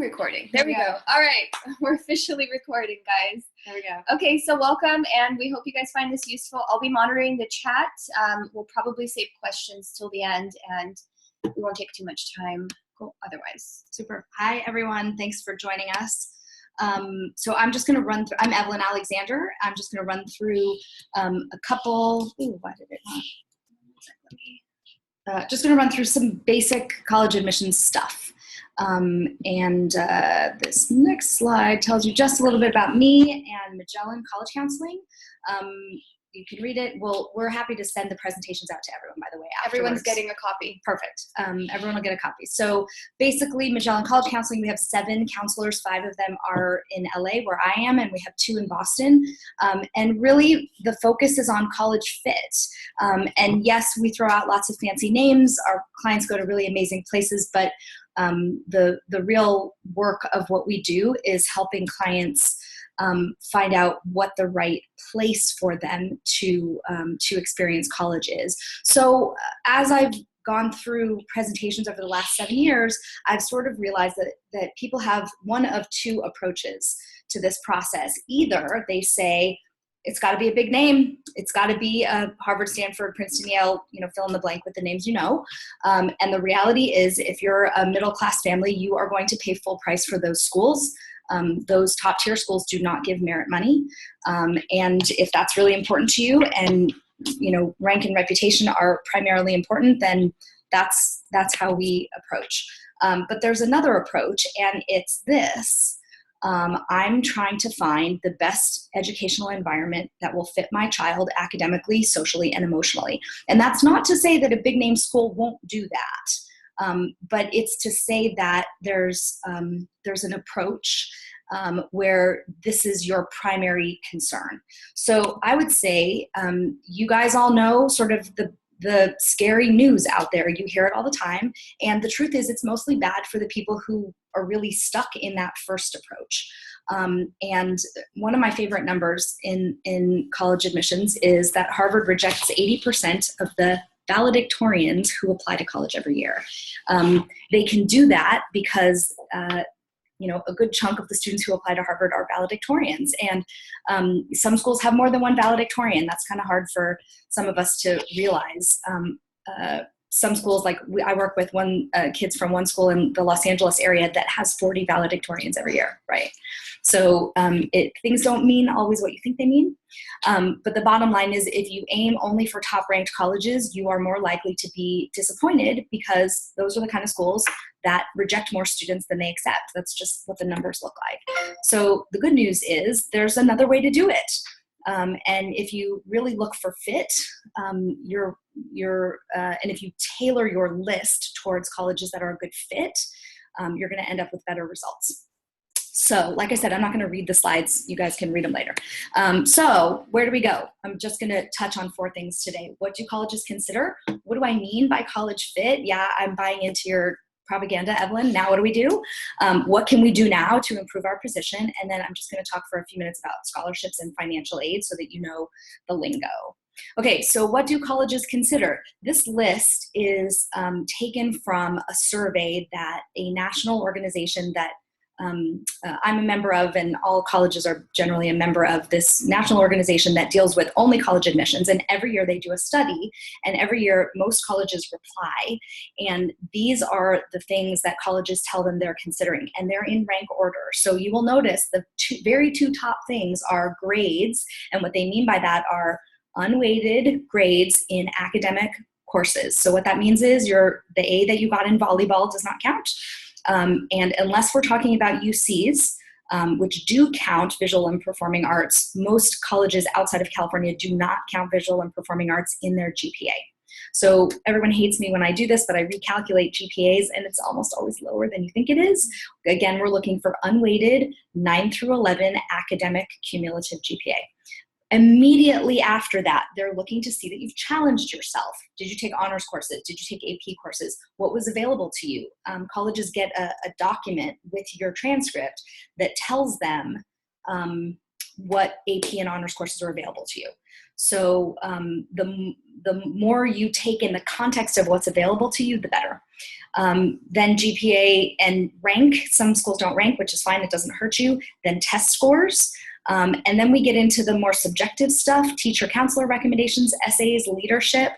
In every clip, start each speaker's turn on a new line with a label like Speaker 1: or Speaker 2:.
Speaker 1: recording. There we go. All right. We're officially recording, guys.
Speaker 2: There we go.
Speaker 1: Okay, so welcome, and we hope you guys find this useful. I'll be monitoring the chat. We'll probably save questions till the end, and we won't take too much time otherwise.
Speaker 2: Super. Hi, everyone. Thanks for joining us. So I'm just going to run through, I'm Evelyn Alexander. I'm just going to run through a couple, just going to run through some basic college admissions stuff. This next slide tells you just a little bit about me and Magellan College Counseling. You can read it. We're happy to send the presentations out to everyone, by the way.
Speaker 1: Everyone's getting a copy.
Speaker 2: Perfect. Everyone will get a copy. So basically, Magellan College Counseling, we have 7 counselors. 5 of them are in LA, where I am, and we have 2 in Boston. And really, the focus is on college fit. And yes, we throw out lots of fancy names. Our clients go to really amazing places, but the real work of what we do is helping clients find out what the right place for them to experience college is. So as I've gone through presentations over the last 7 years, I've sort of realized that people have one of 2 approaches to this process. Either they say, it's got to be a big name. It's got to be a Harvard, Stanford, Princeton, Yale, fill in the blank with the names you know. And the reality is, if you're a middle-class family, you are going to pay full price for those schools. Those top-tier schools do not give merit money. And if that's really important to you and, rank and reputation are primarily important, then that's how we approach. But there's another approach, and it's this. I'm trying to find the best educational environment that will fit my child academically, socially, and emotionally. And that's not to say that a big name school won't do that, but it's to say that there's an approach where this is your primary concern. So I would say you guys all know sort of the scary news out there. You hear it all the time. And the truth is, it's mostly bad for the people who are really stuck in that first approach. And one of my favorite numbers in college admissions is that Harvard rejects 80% of the valedictorians who apply to college every year. They can do that because a good chunk of the students who apply to Harvard are valedictorians. And some schools have more than one valedictorian. That's kind of hard for some of us to realize. Some schools, I work with kids from one school in the Los Angeles area that has 40 valedictorians every year, right? So things don't mean always what you think they mean. But the bottom line is, if you aim only for top-ranked colleges, you are more likely to be disappointed, because those are the kind of schools that reject more students than they accept. That's just what the numbers look like. So the good news is there's another way to do it. And if you really look for fit, and if you tailor your list towards colleges that are a good fit, you're going to end up with better results. So, like I said, I'm not going to read the slides. You guys can read them later. So where do we go? I'm just going to touch on 4 things today. What do colleges consider? What do I mean by college fit? Yeah, I'm buying into your propaganda, Evelyn. Now what do we do? What can we do now to improve our position? And then I'm just going to talk for a few minutes about scholarships and financial aid so that you know the lingo. Okay, so what do colleges consider? This list is taken from a survey that a national organization that I'm a member of, and all colleges are generally a member of, this national organization that deals with only college admissions. And every year they do a study, and every year most colleges reply. And these are the things that colleges tell them they're considering, and they're in rank order. So you will notice the 2 top things are grades, and what they mean by that are unweighted grades in academic courses. So what that means is the A that you got in volleyball does not count. And unless we're talking about UCs, which do count visual and performing arts, most colleges outside of California do not count visual and performing arts in their GPA. So everyone hates me when I do this, but I recalculate GPAs, and it's almost always lower than you think it is. Again, we're looking for unweighted 9 through 11 academic cumulative GPA. Immediately after that, they're looking to see that you've challenged yourself. Did you take honors courses? Did you take AP courses? What was available to you? Colleges get a document with your transcript that tells them what AP and honors courses are available to you. So the more you take in the context of what's available to you, the better. Then GPA and rank. Some schools don't rank, which is fine. It doesn't hurt you. Then test scores. And then we get into the more subjective stuff, teacher counselor recommendations, essays, leadership.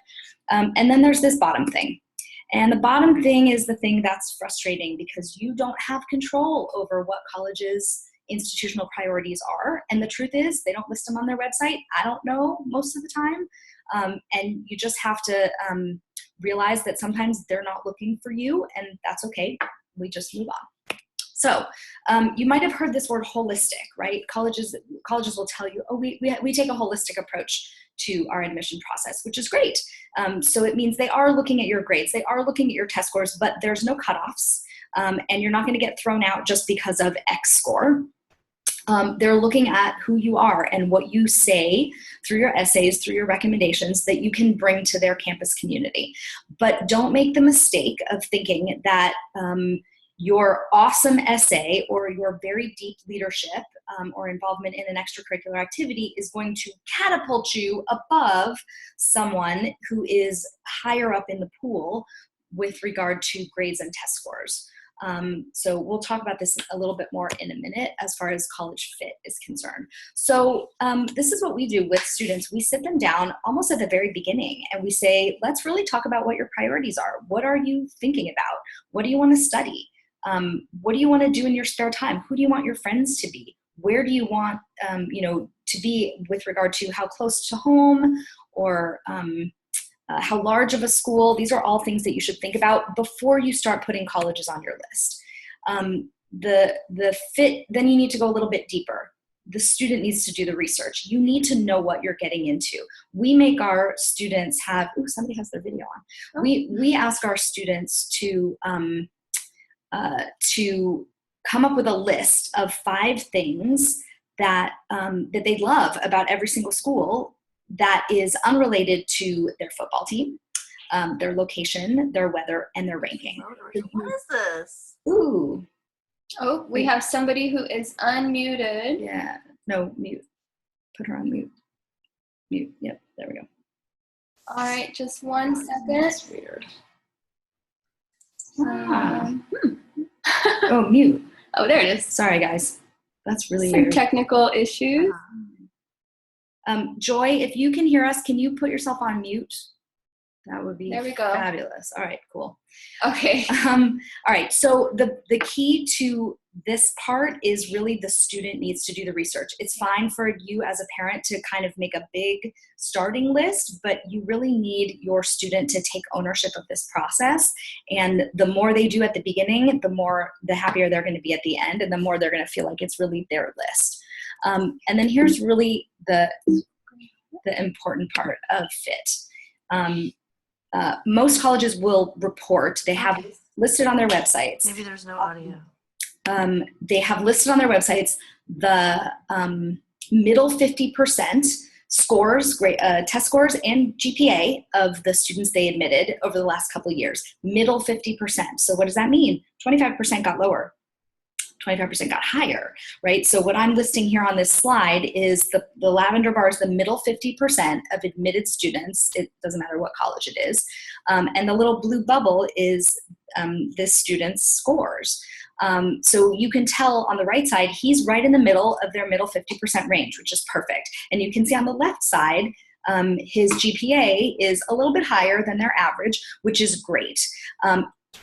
Speaker 2: And then there's this bottom thing. And the bottom thing is the thing that's frustrating because you don't have control over what colleges' institutional priorities are. And the truth is they don't list them on their website. I don't know most of the time. And you just have to realize that sometimes they're not looking for you, and that's okay. We just move on. So you might have heard this word holistic, right? Colleges will tell you, oh, we take a holistic approach to our admission process, which is great. So it means they are looking at your grades, they are looking at your test scores, but there's no cutoffs, and you're not going to get thrown out just because of X score. They're looking at who you are and what you say through your essays, through your recommendations that you can bring to their campus community. But don't make the mistake of thinking that your awesome essay or your very deep leadership or involvement in an extracurricular activity is going to catapult you above someone who is higher up in the pool with regard to grades and test scores. So we'll talk about this a little bit more in a minute as far as college fit is concerned. So this is what we do with students. We sit them down almost at the very beginning and we say, let's really talk about what your priorities are. What are you thinking about? What do you want to study? What do you want to do in your spare time? Who do you want your friends to be? Where do you want, to be with regard to how close to home or how large of a school? These are all things that you should think about before you start putting colleges on your list. The fit, then you need to go a little bit deeper. The student needs to do the research. You need to know what you're getting into. We make our students have, somebody has their video on. Oh. We ask our students to come up with a list of 5 things that they love about every single school that is unrelated to their football team, their location, their weather, and their ranking.
Speaker 3: What is this?
Speaker 2: Ooh.
Speaker 1: Oh, we have somebody who is unmuted.
Speaker 2: Yeah. No, mute. Put her on mute. Mute. Yep. There we go.
Speaker 1: All right. Just one second.
Speaker 2: That's weird. Oh, mute.
Speaker 1: Oh, there it is.
Speaker 2: Sorry, guys. That's really
Speaker 1: Some
Speaker 2: weird.
Speaker 1: technical issues.
Speaker 2: Joy, if you can hear us, can you put yourself on mute? That would be
Speaker 1: there we go.
Speaker 2: Fabulous. All right, cool.
Speaker 1: Okay.
Speaker 2: All right, so the key to this part is really the student needs to do the research. It's fine for you as a parent to kind of make a big starting list, but you really need your student to take ownership of this process. And the more they do at the beginning, the happier they're going to be at the end, and the more they're going to feel like it's really their list. And then here's really the important part of fit. Most colleges will report, they have listed on their websites.
Speaker 3: Maybe there's no audio.
Speaker 2: They have listed on their websites the middle 50% scores, test scores, and GPA of the students they admitted over the last couple of years. Middle 50%. So what does that mean? 25% got lower. 25% got higher, right? So what I'm listing here on this slide is the lavender bar is the middle 50% of admitted students. It doesn't matter what college it is. And the little blue bubble is this student's scores. So you can tell on the right side, he's right in the middle of their middle 50% range, which is perfect. And you can see on the left side, his GPA is a little bit higher than their average, which is great.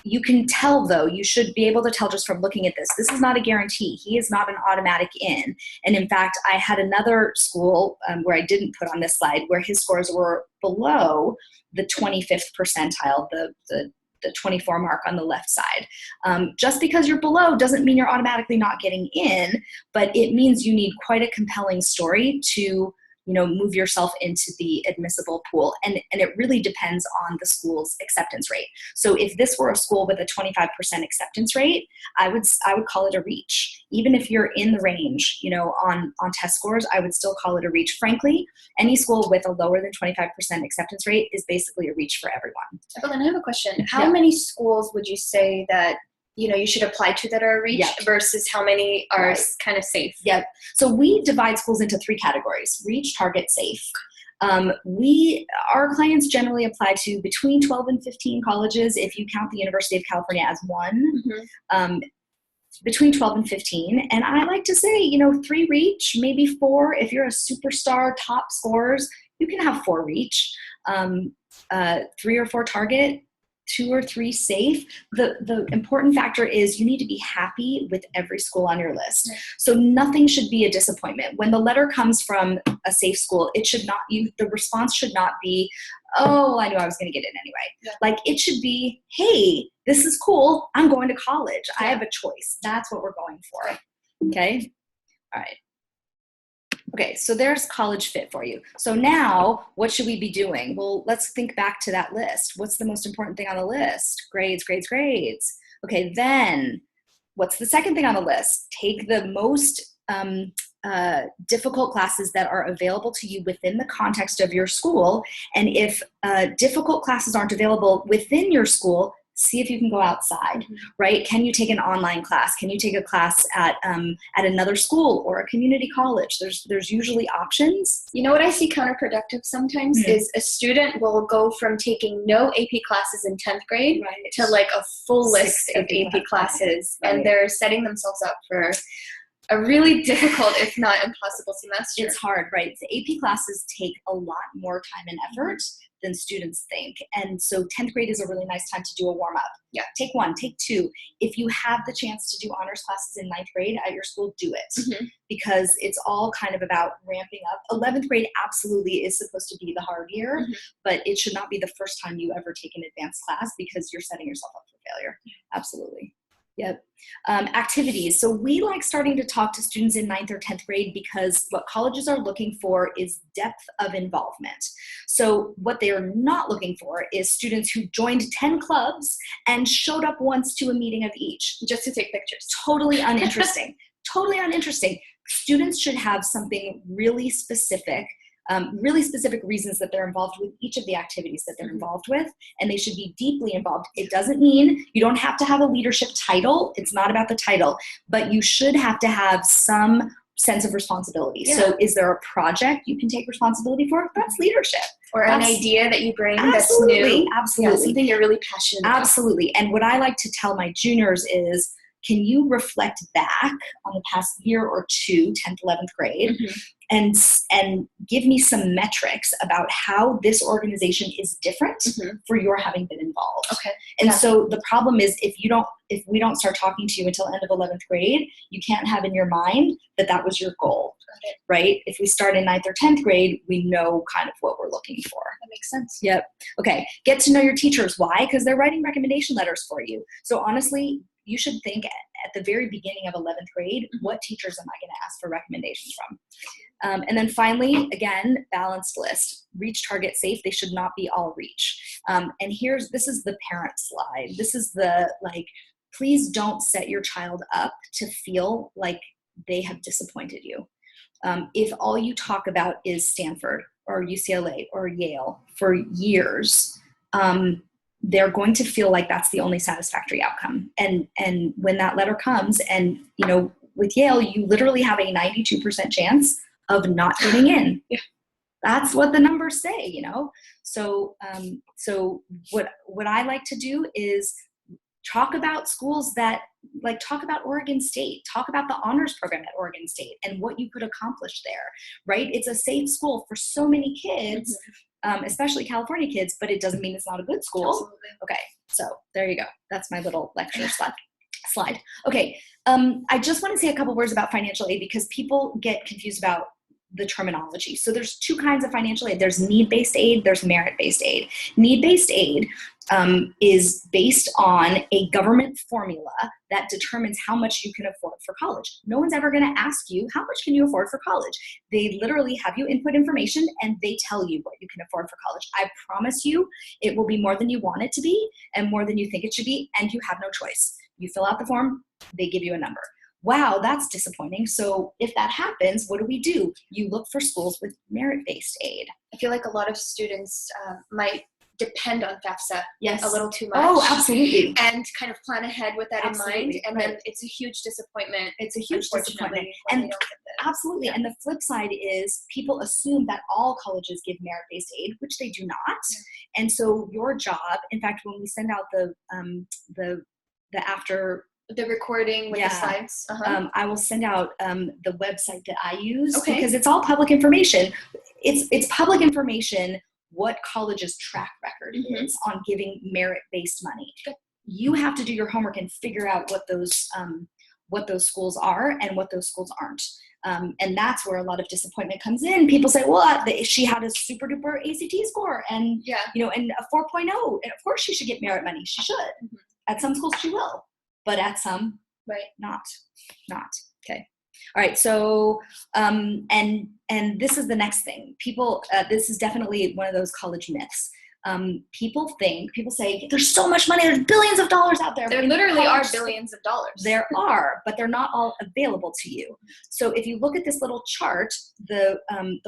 Speaker 2: You can tell, though, you should be able to tell just from looking at this. This is not a guarantee. He is not an automatic in. And in fact, I had another school where I didn't put on this slide where his scores were below the 25th percentile, the 24 mark on the left side. Just because you're below doesn't mean you're automatically not getting in, but it means you need quite a compelling story to move yourself into the admissible pool. And it really depends on the school's acceptance rate. So if this were a school with a 25% acceptance rate, I would call it a reach. Even if you're in the range, on test scores, I would still call it a reach. Frankly, any school with a lower than 25% acceptance rate is basically a reach for everyone.
Speaker 1: Evelyn, I have a question. How many schools would you say that you should apply to that are a reach versus how many are kind of safe?
Speaker 2: Yep. So we divide schools into 3 categories: reach, target, safe. Our clients generally apply to between 12 and 15 colleges, if you count the University of California as one. Between 12 and 15. And I like to say, 3 reach, maybe 4. If you're a superstar, top scorers, you can have 4 reach, 3 or 4 target, 2 or 3 safe. The important factor is you need to be happy with every school on your list.
Speaker 1: Right.
Speaker 2: So nothing should be a disappointment. When the letter comes from a safe school, the response should not be, oh, well, I knew I was going to get in anyway.
Speaker 1: Yeah.
Speaker 2: Like, it should be, hey, this is cool. I'm going to college.
Speaker 1: Yeah.
Speaker 2: I have a choice. That's what we're going for. Okay. All right. Okay, so there's college fit for you. So now, what should we be doing? Well, let's think back to that list. What's the most important thing on the list? Grades, grades, grades. Okay, then what's the second thing on the list? Take the most difficult classes that are available to you within the context of your school. And if difficult classes aren't available within your school, see if you can go outside, right? Can you take an online class? Can you take a class at another school or a community college? There's usually options.
Speaker 1: You know what I see counterproductive sometimes is a student will go from taking no AP classes in 10th grade to like a full list of AP classes, and they're setting themselves up for a really difficult, if not impossible semester.
Speaker 2: It's hard, right? The AP classes take a lot more time and effort than students think. And so 10th grade is a really nice time to do a warm up.
Speaker 1: Yeah.
Speaker 2: Take 1, take 2. If you have the chance to do honors classes in 9th grade at your school, do it. Because it's all kind of about ramping up. 11th grade absolutely is supposed to be the hard year, but it should not be the first time you ever take an advanced class because you're setting yourself up for failure. Absolutely. Yep. Activities. So we like starting to talk to students in 9th or 10th grade because what colleges are looking for is depth of involvement. So what they are not looking for is students who joined 10 clubs and showed up once to a meeting of each.
Speaker 1: Just to take pictures.
Speaker 2: Totally uninteresting. Totally uninteresting. Students should have something really specific reasons that they're involved with each of the activities that they're involved with, and they should be deeply involved. It doesn't mean you don't have to have a leadership title. It's not about the title, but you should have to have some sense of responsibility. Yeah. So is there a project you can take responsibility for? That's leadership.
Speaker 1: Or an idea that you bring that's
Speaker 2: new.
Speaker 1: Absolutely.
Speaker 2: Yeah,
Speaker 1: something you're really passionate about.
Speaker 2: Absolutely. And what I like to tell my juniors is, can you reflect back on the past year or 2, 10th, 11th grade, and give me some metrics about how this organization is different for your having been involved.
Speaker 1: Okay.
Speaker 2: And so the problem is if we don't start talking to you until end of 11th grade, you can't have in your mind that was your goal, right? If we start in 9th or 10th grade, we know kind of what we're looking for.
Speaker 1: That makes sense.
Speaker 2: Yep. Okay. Get to know your teachers. Why? Because they're writing recommendation letters for you. So honestly, you should think at the very beginning of 11th grade, what teachers am I going to ask for recommendations from? And then finally, again, balanced list. Reach, target, safe. They should not be all reach. And this is the parent slide. This is please don't set your child up to feel like they have disappointed you. If all you talk about is Stanford or UCLA or Yale for years, they're going to feel like that's the only satisfactory outcome. And when that letter comes, and with Yale, you literally have a 92% chance of not getting in.
Speaker 1: Yeah.
Speaker 2: That's what the numbers say, So what I like to do is talk about schools that talk about Oregon State, talk about the honors program at Oregon State and what you could accomplish there, right? It's a safe school for so many kids. Especially California kids, but it doesn't mean it's not a good school.
Speaker 1: Absolutely.
Speaker 2: Okay, so there you go. That's my little lecture slide. Okay, I just want to say a couple words about financial aid because people get confused about the terminology. So there's 2 kinds of financial aid. There's need-based aid, there's merit-based aid. Need-based aid is based on a government formula that determines how much you can afford for college. No one's ever going to ask you, how much can you afford for college? They literally have you input information and they tell you what you can afford for college. I promise you it will be more than you want it to be and more than you think it should be, and you have no choice. You fill out the form, they give you a number. Wow, that's disappointing. So if that happens, what do? You look for schools with merit-based aid.
Speaker 1: I feel like a lot of students might depend on FAFSA
Speaker 2: Yes.
Speaker 1: a little too much.
Speaker 2: Oh, absolutely.
Speaker 1: And kind of plan ahead with that
Speaker 2: Absolutely,
Speaker 1: in mind. And
Speaker 2: right.
Speaker 1: then it's a huge disappointment.
Speaker 2: It's a huge disappointment.
Speaker 1: Unfortunately, when
Speaker 2: And
Speaker 1: they don't get this.
Speaker 2: absolutely.
Speaker 1: Yeah.
Speaker 2: And the flip side is people assume that all colleges give merit-based aid, which they do not. Yeah. And so your job, in fact, when we send out the after
Speaker 1: the recording with the slides,
Speaker 2: I will send out the website that I use
Speaker 1: because
Speaker 2: it's all public information. It's public information what college's track record is on giving merit-based money. Good. You have to do your homework and figure out what those schools are and what those schools aren't. And that's where a lot of disappointment comes in. People say, well, she had a super duper ACT score and, and a 4.0. And of course she should get merit money. She should. Mm-hmm. At some schools she will, but at some, not. Okay. All right. So, and this is the next thing. People, this is definitely one of those college myths. People say there's so much money, there's billions of dollars out there.
Speaker 1: There literally are billions of dollars.
Speaker 2: There are, but they're not all available to you. So if you look at this little chart, the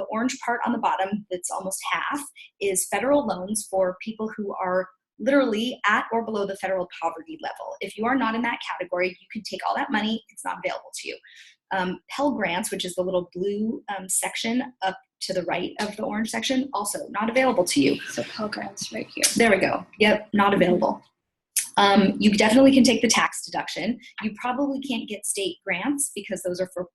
Speaker 2: orange part on the bottom, that's almost half, is federal loans for people who are literally at or below the federal poverty level. If you are not in that category, you can take all that money. It's not available to you. Pell Grants, which is the little blue section up to the right of the orange section, also not available to you.
Speaker 1: So Pell Grants right here.
Speaker 2: There we go. Yep, not available. You definitely can take the tax deduction. You probably can't get state grants because those are for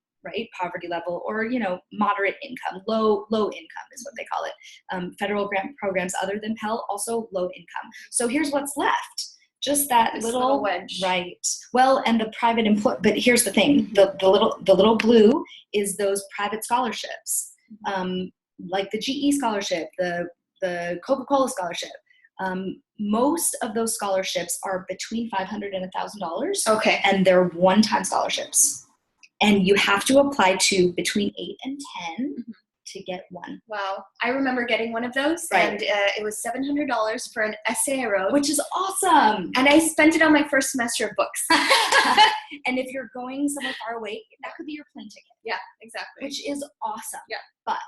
Speaker 2: poverty level or moderate income, low income is what they call it. Federal grant programs other than Pell also low income. So here's what's left. Just that little
Speaker 1: wedge.
Speaker 2: Right. Well, and the private but here's the thing. The little blue is those private scholarships. Like the GE scholarship, the Coca-Cola scholarship. Most of those scholarships are between $500 and $1,000.
Speaker 1: Okay.
Speaker 2: And they're one-time scholarships. And you have to apply to between 8 and 10 to get one.
Speaker 1: Wow. I remember getting one of those, and it was $700 for an essay I wrote.
Speaker 2: Which is awesome.
Speaker 1: And I spent it on my first semester of books.
Speaker 2: And if you're going somewhere far away, that could be your plane ticket.
Speaker 1: Yeah, exactly.
Speaker 2: Which is awesome.
Speaker 1: Yeah.
Speaker 2: But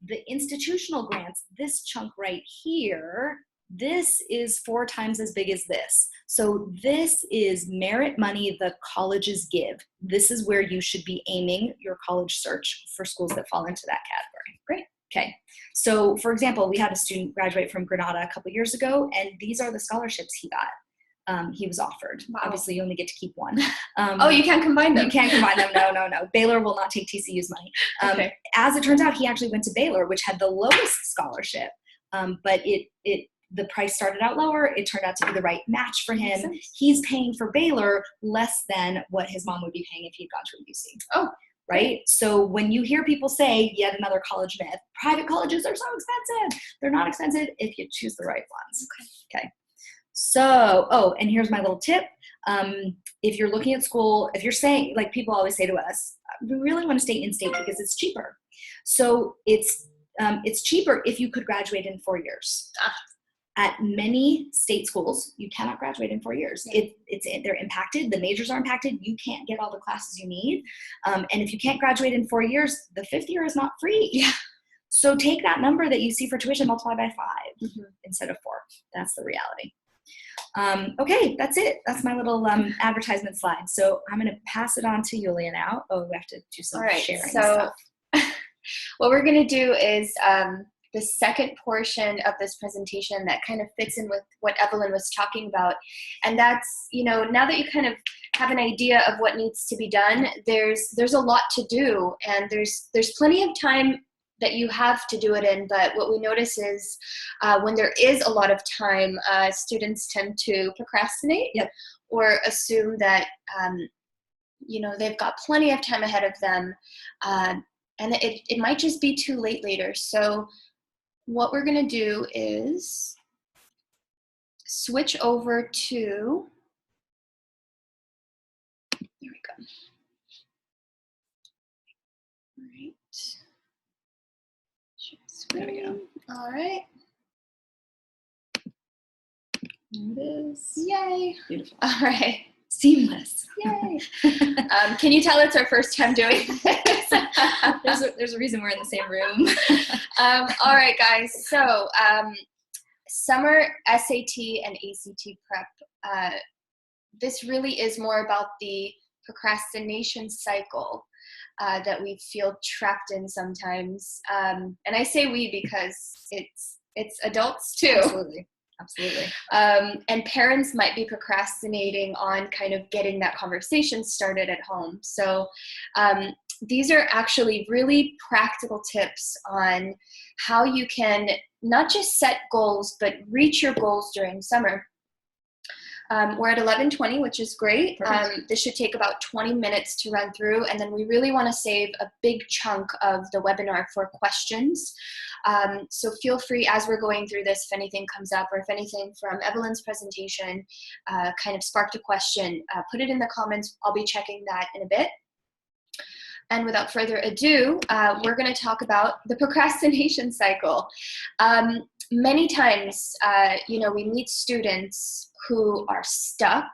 Speaker 2: the institutional grants, this chunk right here, this is 4 times as big as this. So this is merit money the colleges give. This is where you should be aiming your college search for schools that fall into that category.
Speaker 1: Great.
Speaker 2: Okay. So for example, we had a student graduate from Granada a couple years ago, and these are the scholarships he got. He was offered.
Speaker 1: Wow.
Speaker 2: Obviously, you only get to keep one.
Speaker 1: You can't combine them.
Speaker 2: You can't combine them. No. Baylor will not take TCU's money.
Speaker 1: Okay.
Speaker 2: As it turns out, he actually went to Baylor, which had the lowest scholarship, but the price started out lower. It turned out to be the right match for him. He's paying for Baylor less than what his mom would be paying if he'd gone to a UC.
Speaker 1: Oh,
Speaker 2: right. So when you hear people say yet another college myth, private colleges are so expensive. They're not expensive if you choose the right ones. Okay. So, and here's my little tip. If you're looking at school, if you're saying, like people always say to us, we really want to stay in-state because it's cheaper. So it's cheaper if you could graduate in 4 years. At many state schools, you cannot graduate in 4 years.
Speaker 1: Yeah.
Speaker 2: They're impacted. The majors are impacted. You can't get all the classes you need. And if you can't graduate in 4 years, the 5th year is not free.
Speaker 1: Yeah.
Speaker 2: So take that number that you see for tuition, multiply by 5 instead of 4. That's the reality. Okay, that's it. That's my little advertisement slide. So I'm going to pass it on to Yulia now. Oh, we have to do some sharing stuff.
Speaker 1: What we're going to do is the second portion of this presentation that kind of fits in with what Evelyn was talking about. And that's, now that you kind of have an idea of what needs to be done, there's a lot to do, and there's plenty of time that you have to do it in. But what we notice is when there is a lot of time, students tend to procrastinate or assume that, they've got plenty of time ahead of them. And it might just be too late later. So what we're going to do is switch over to, there we go. All right. There we go. All right. There it is. Yay.
Speaker 2: Beautiful.
Speaker 1: All right.
Speaker 2: Seamless.
Speaker 1: Yay. Can you tell it's our first time doing this?
Speaker 2: There's a reason we're in the same room.
Speaker 1: All right, guys. So summer SAT and ACT prep, this really is more about the procrastination cycle that we feel trapped in sometimes. And I say we because it's adults too.
Speaker 2: Absolutely.
Speaker 1: And parents might be procrastinating on kind of getting that conversation started at home. So these are actually really practical tips on how you can not just set goals, but reach your goals during summer. We're at 11:20, which is great. This should take about 20 minutes to run through, and then we really want to save a big chunk of the webinar for questions. So feel free as we're going through this, if anything comes up or if anything from Evelyn's presentation kind of sparked a question, put it in the comments. I'll be checking that in a bit. And without further ado, we're going to talk about the procrastination cycle. Many times, we meet students who are stuck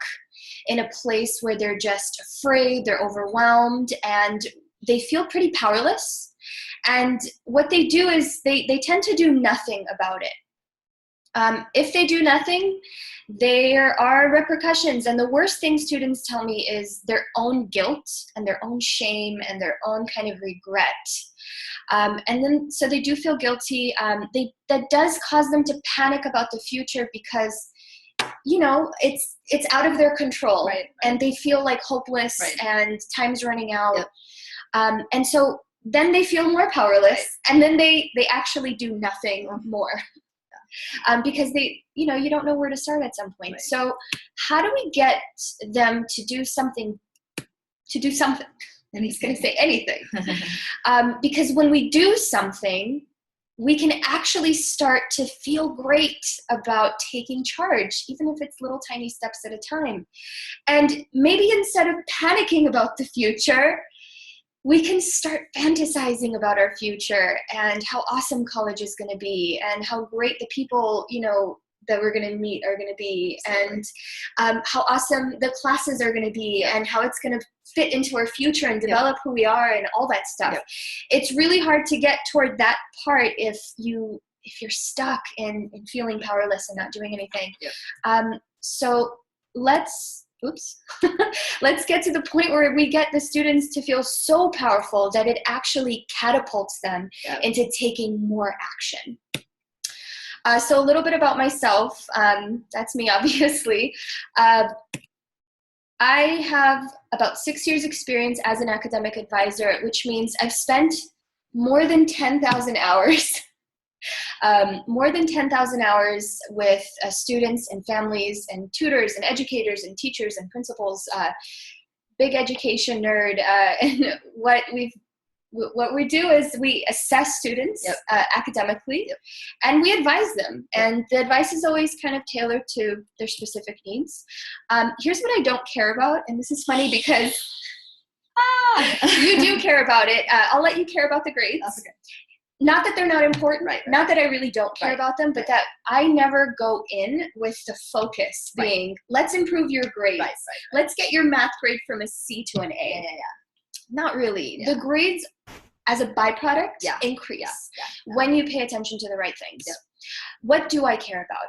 Speaker 1: in a place where they're just afraid, they're overwhelmed, and they feel pretty powerless. And what they do is they tend to do nothing about it. If they do nothing, there are repercussions. And the worst thing students tell me is their own guilt and their own shame and their own kind of regret. And then, so they do feel guilty. That does cause them to panic about the future because, it's out of their control, right. And they feel like hopeless, right. And time's running out. Yep. And so then they feel more powerless, right. And then they actually do nothing more. Because you don't know where to start at some point. Right. So how do we get them to do something? And he's going to say anything. Because when we do something, we can actually start to feel great about taking charge, even if it's little tiny steps at a time. And maybe instead of panicking about the future, we can start fantasizing about our future and how awesome college is going to be and how great the people, that we're going to meet are going to be, and how awesome the classes are going to be, and how it's going to fit into our future and develop who we are and all that stuff. Yep. It's really hard to get toward that part if you're stuck in feeling powerless and not doing anything. Yep. So let's get to the point where we get the students to feel so powerful that it actually catapults them into taking more action. So a little bit about myself. That's me, obviously. I have about 6 years experience as an academic advisor, which means I've spent more than 10,000 hours with students and families and tutors and educators and teachers and principals, big education nerd. And what we do is we assess students academically, and we advise them. And the advice is always kind of tailored to their specific needs. Here's what I don't care about, and this is funny because you do care about it. I'll let you care about the grades. That's okay. Not that they're not important, right. Not that I really don't care about them, but that I never go in with the focus being, let's improve your grades. Let's get your math grade from a C to an A. Not really. Yeah. The grades as a byproduct increase when you pay attention to the right things. Yeah. What do I care about?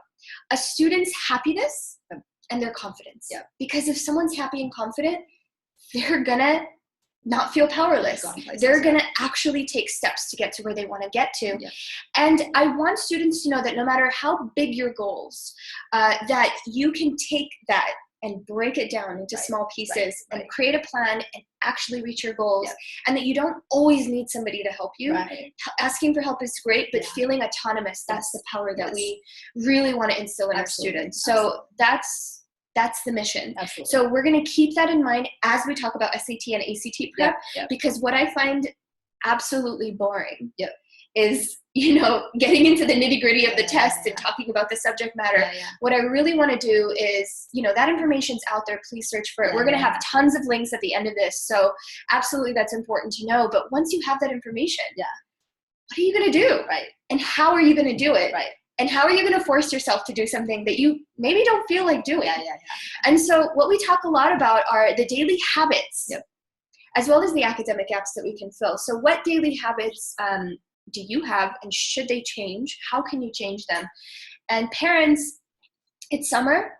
Speaker 1: A student's happiness and their confidence. Yeah. Because if someone's happy and confident, they're gonna not feel powerless. They're gonna actually take steps to get to where they want to get to. Yeah. And I want students to know that no matter how big your goals, that you can take that and break it down into small pieces and create a plan and actually reach your goals. Yep. And that you don't always need somebody to help you. Right. Asking for help is great, but feeling autonomous, that's the power that we really want to instill in our students. So that's the mission. Absolutely. So we're going to keep that in mind as we talk about SAT and ACT prep, because what I find absolutely boring is, getting into the nitty-gritty of the test and talking about the subject matter. What I really want to do is, that information's out there. Please search for it. We're going to have tons of links at the end of this. So absolutely, that's important to know. But once you have that information, what are you going to do? Right. And how are you going to do it? Right. And how are you going to force yourself to do something that you maybe don't feel like doing? And so what we talk a lot about are the daily habits, as well as the academic gaps that we can fill. So what daily habits do you have, and should they change? How can you change them? And parents, it's summer.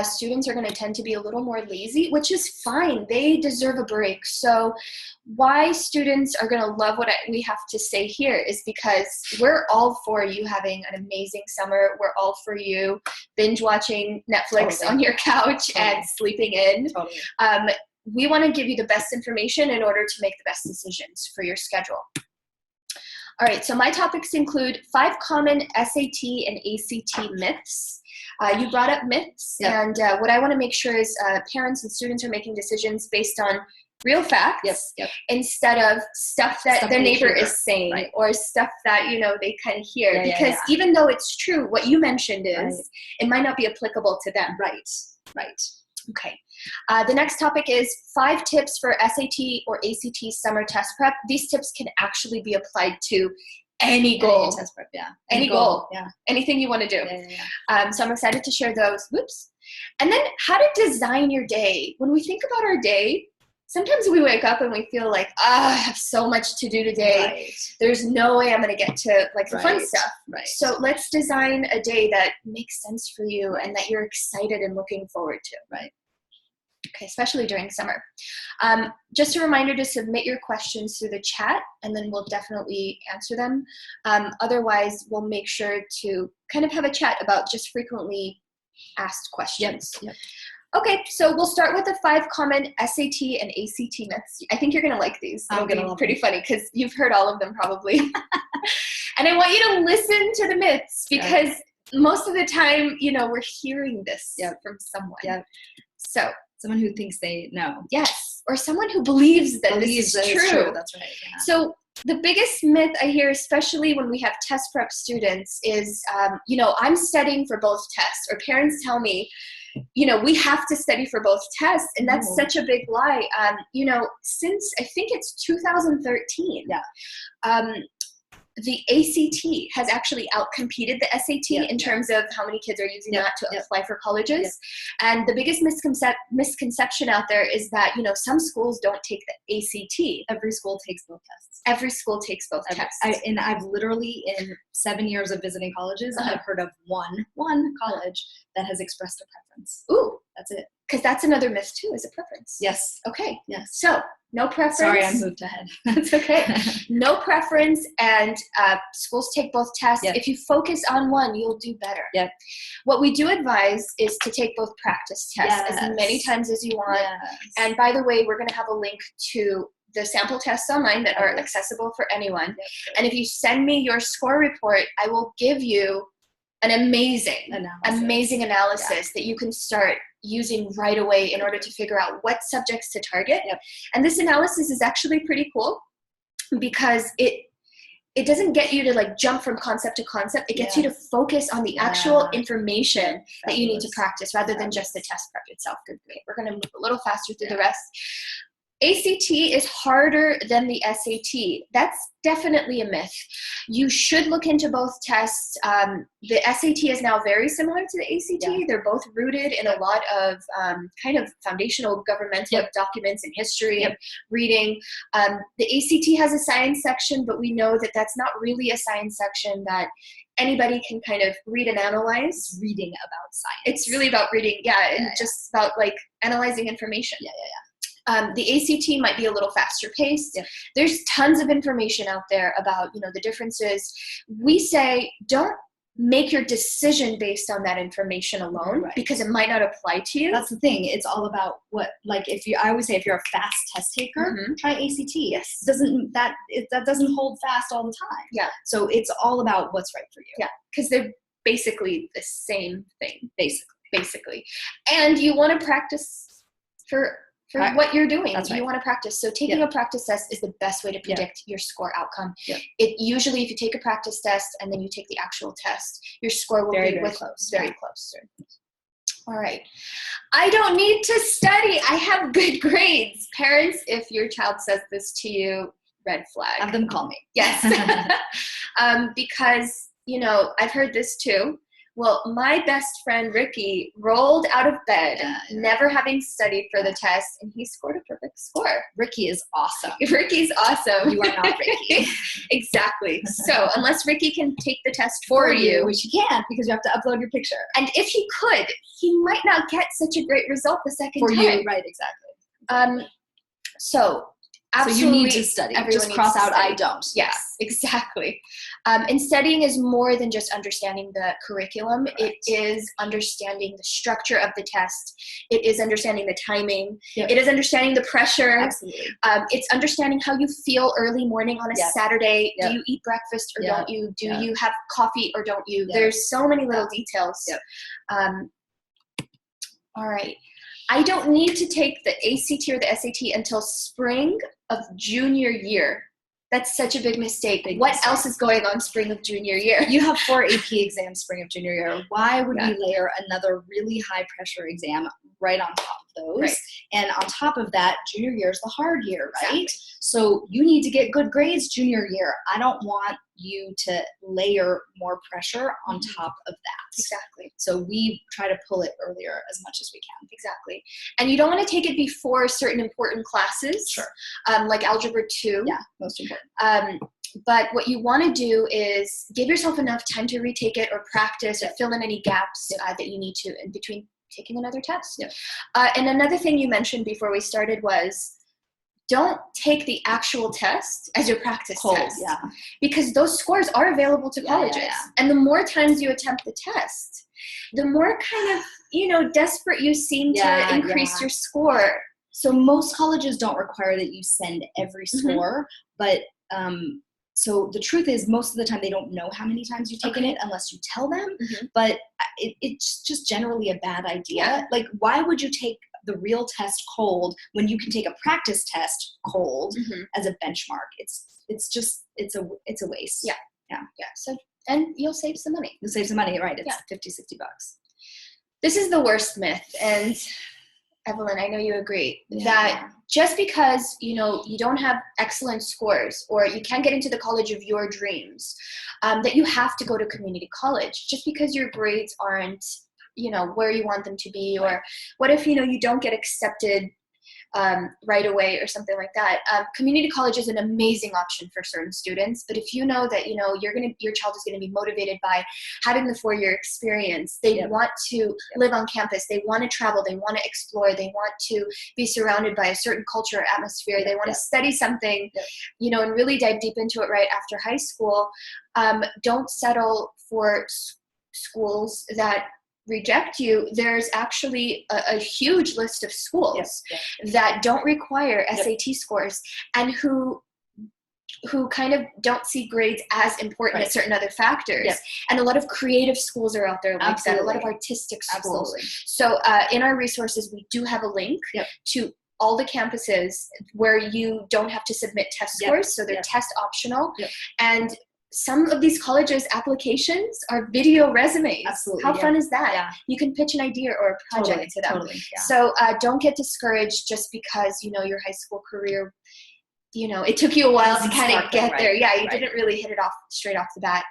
Speaker 1: Students are going to tend to be a little more lazy, which is fine. They deserve a break. So why students are going to love what we have to say here is because we're all for you having an amazing summer. We're all for you binge watching Netflix on your couch and sleeping in. We want to give you the best information in order to make the best decisions for your schedule. All right, so my topics include 5 common SAT and ACT myths. You brought up myths, and what I want to make sure is parents and students are making decisions based on real facts instead of stuff that their neighbor is saying or stuff that, they kind of hear. Because even though it's true, what you mentioned is it might not be applicable to them. Right. Okay. The next topic is 5 tips for SAT or ACT summer test prep. These tips can actually be applied to any goal.
Speaker 2: Any test prep,
Speaker 1: Any goal.
Speaker 2: Yeah.
Speaker 1: Anything you want to do. So I'm excited to share those. Whoops. And then how to design your day. When we think about our day, sometimes we wake up and we feel like, I have so much to do today. There's no way I'm going to get to the fun stuff. So let's design a day that makes sense for you and that you're excited and looking forward to. Okay, especially during summer. Just a reminder to submit your questions through the chat, and then we'll definitely answer them. Otherwise, we'll make sure to kind of have a chat about just frequently asked questions. Okay, so we'll start with the 5 common SAT and ACT myths. I think you're going to like these. It'll be pretty funny because you've heard all of them probably. And I want you to listen to the myths because most of the time, we're hearing this from someone. So
Speaker 2: someone who thinks they know.
Speaker 1: Yes, or someone who believes that this is true.
Speaker 2: That's right.
Speaker 1: So the biggest myth I hear, especially when we have test prep students, is, I'm studying for both tests, or parents tell me, we have to study for both tests, and that's such a big lie. Since I think it's 2013, the ACT has actually outcompeted the SAT in terms of how many kids are using that to apply for colleges. And the biggest misconception out there is that, some schools don't take the ACT.
Speaker 2: Every school takes both tests.
Speaker 1: Every school takes both tests.
Speaker 2: And I've literally, in 7 years of visiting colleges, I've heard of one college that has expressed a preference.
Speaker 1: Ooh.
Speaker 2: That's it.
Speaker 1: Because that's another myth too, is a preference.
Speaker 2: Yes.
Speaker 1: Okay.
Speaker 2: Yes.
Speaker 1: So, no preference.
Speaker 2: Sorry, I moved ahead.
Speaker 1: That's okay. No preference, and schools take both tests. If you focus on one, you'll do better. What we do advise is to take both practice tests as many times as you want. And by the way, we're going to have a link to the sample tests online that are accessible for anyone. And if you send me your score report, I will give you an amazing analysis that you can start using right away in order to figure out what subjects to target. And this analysis is actually pretty cool because it doesn't get you to jump from concept to concept. It gets you to focus on the actual information that you need to practice rather than just the test prep itself. Good. We're going to move a little faster through the rest. ACT is harder than the SAT. That's definitely a myth. You should look into both tests. The SAT is now very similar to the ACT. They're both rooted in a lot of kind of foundational governmental documents and history and reading. The ACT has a science section, but we know that that's not really a science section that anybody can kind of read and analyze.
Speaker 2: It's reading about science.
Speaker 1: It's really about reading, and just about analyzing information. The ACT might be a little faster paced. There's tons of information out there about, the differences. We say don't make your decision based on that information alone because it might not apply to you.
Speaker 2: That's the thing. It's all about I always say if you're a fast test taker, try ACT. That doesn't hold fast all the time. So it's all about what's right for you.
Speaker 1: Because they're basically the same thing. Basically. And you want to practice for what you're doing. You want to practice. So taking a practice test is the best way to predict your score outcome. It usually, if you take a practice test and then you take the actual test, your score will be very close. All right. I don't need to study. I have good grades. Parents, if your child says this to you, red flag.
Speaker 2: Have them call me.
Speaker 1: Yes. Because, I've heard this too. Well, my best friend Ricky rolled out of bed, never having studied for the test, and he scored a perfect score.
Speaker 2: Ricky is awesome.
Speaker 1: Ricky's awesome.
Speaker 2: You are not Ricky.
Speaker 1: Exactly. So unless Ricky can take the test for you,
Speaker 2: which he can't because you have to upload your picture.
Speaker 1: And if he could, he might not get such a great result the second
Speaker 2: for
Speaker 1: time.
Speaker 2: You, right? Exactly.
Speaker 1: So absolutely,
Speaker 2: so you need to study. Just cross out I don't.
Speaker 1: Yes, exactly. And studying is more than just understanding the curriculum.
Speaker 2: Correct.
Speaker 1: It is understanding the structure of the test. It is understanding the timing.
Speaker 2: Yep.
Speaker 1: It is understanding the pressure.
Speaker 2: Absolutely.
Speaker 1: It's understanding how you feel early morning on a Saturday. Do you eat breakfast or don't you? Do you have coffee or don't you? There's so many little details.
Speaker 2: Yep.
Speaker 1: All right. I don't need to take the ACT or the SAT until spring of junior year. That's such a big mistake. What else is going on spring of junior year?
Speaker 2: You have 4 AP exams spring of junior year. Why would we layer another really high pressure exam right on top of those?
Speaker 1: Right.
Speaker 2: And on top of that, junior year is the hard year, right?
Speaker 1: Exactly.
Speaker 2: So you need to get good grades junior year. I don't want you to layer more pressure on top of that.
Speaker 1: Exactly.
Speaker 2: So we try to pull it earlier as much as we can.
Speaker 1: Exactly. And you don't want to take it before certain important classes.
Speaker 2: Sure.
Speaker 1: Like Algebra 2.
Speaker 2: Yeah, most important.
Speaker 1: But what you want to do is give yourself enough time to retake it or practice or fill in any gaps that you need to in between taking another test.
Speaker 2: Yep.
Speaker 1: And another thing you mentioned before we started was don't take the actual test as your practice test.
Speaker 2: Yeah.
Speaker 1: Because those scores are available to colleges. And the more times you attempt the test, the more kind of, desperate you seem to increase your score.
Speaker 2: So most colleges don't require that you send every score, but so the truth is most of the time they don't know how many times you've taken it unless you tell them, but it's just generally a bad idea. Like, why would you take the real test cold when you can take a practice test cold as a benchmark? It's a waste.
Speaker 1: Yeah. So, and you'll save some money.
Speaker 2: You'll save some money, right? It's $50-$60.
Speaker 1: This is the worst myth, and Evelyn, I know you agree that just because, you don't have excellent scores or you can't get into the college of your dreams, that you have to go to community college just because your grades aren't, where you want them to be. Or what if, you don't get accepted right away or something like that. Community college is an amazing option for certain students, but if you know that your child is going to be motivated by having the 4-year experience, they want to live on campus, they want to travel, they want to explore, they want to be surrounded by a certain culture or atmosphere, they want to study something, and really dive deep into it right after high school. Don't settle for schools that reject you. There's actually a huge list of schools that don't require SAT scores and who kind of don't see grades as important as certain other factors. And a lot of creative schools are out there like that, a lot of artistic schools. So in our resources, we do have a link to all the campuses where you don't have to submit test scores, so they're test optional. And some of these colleges' applications are video resumes.
Speaker 2: Absolutely.
Speaker 1: How fun is that? You can pitch an idea or a project to them.
Speaker 2: Yeah.
Speaker 1: So don't get discouraged just because, your high school career, it took you a while to kind of get there. Yeah, you didn't really hit it off straight off the bat.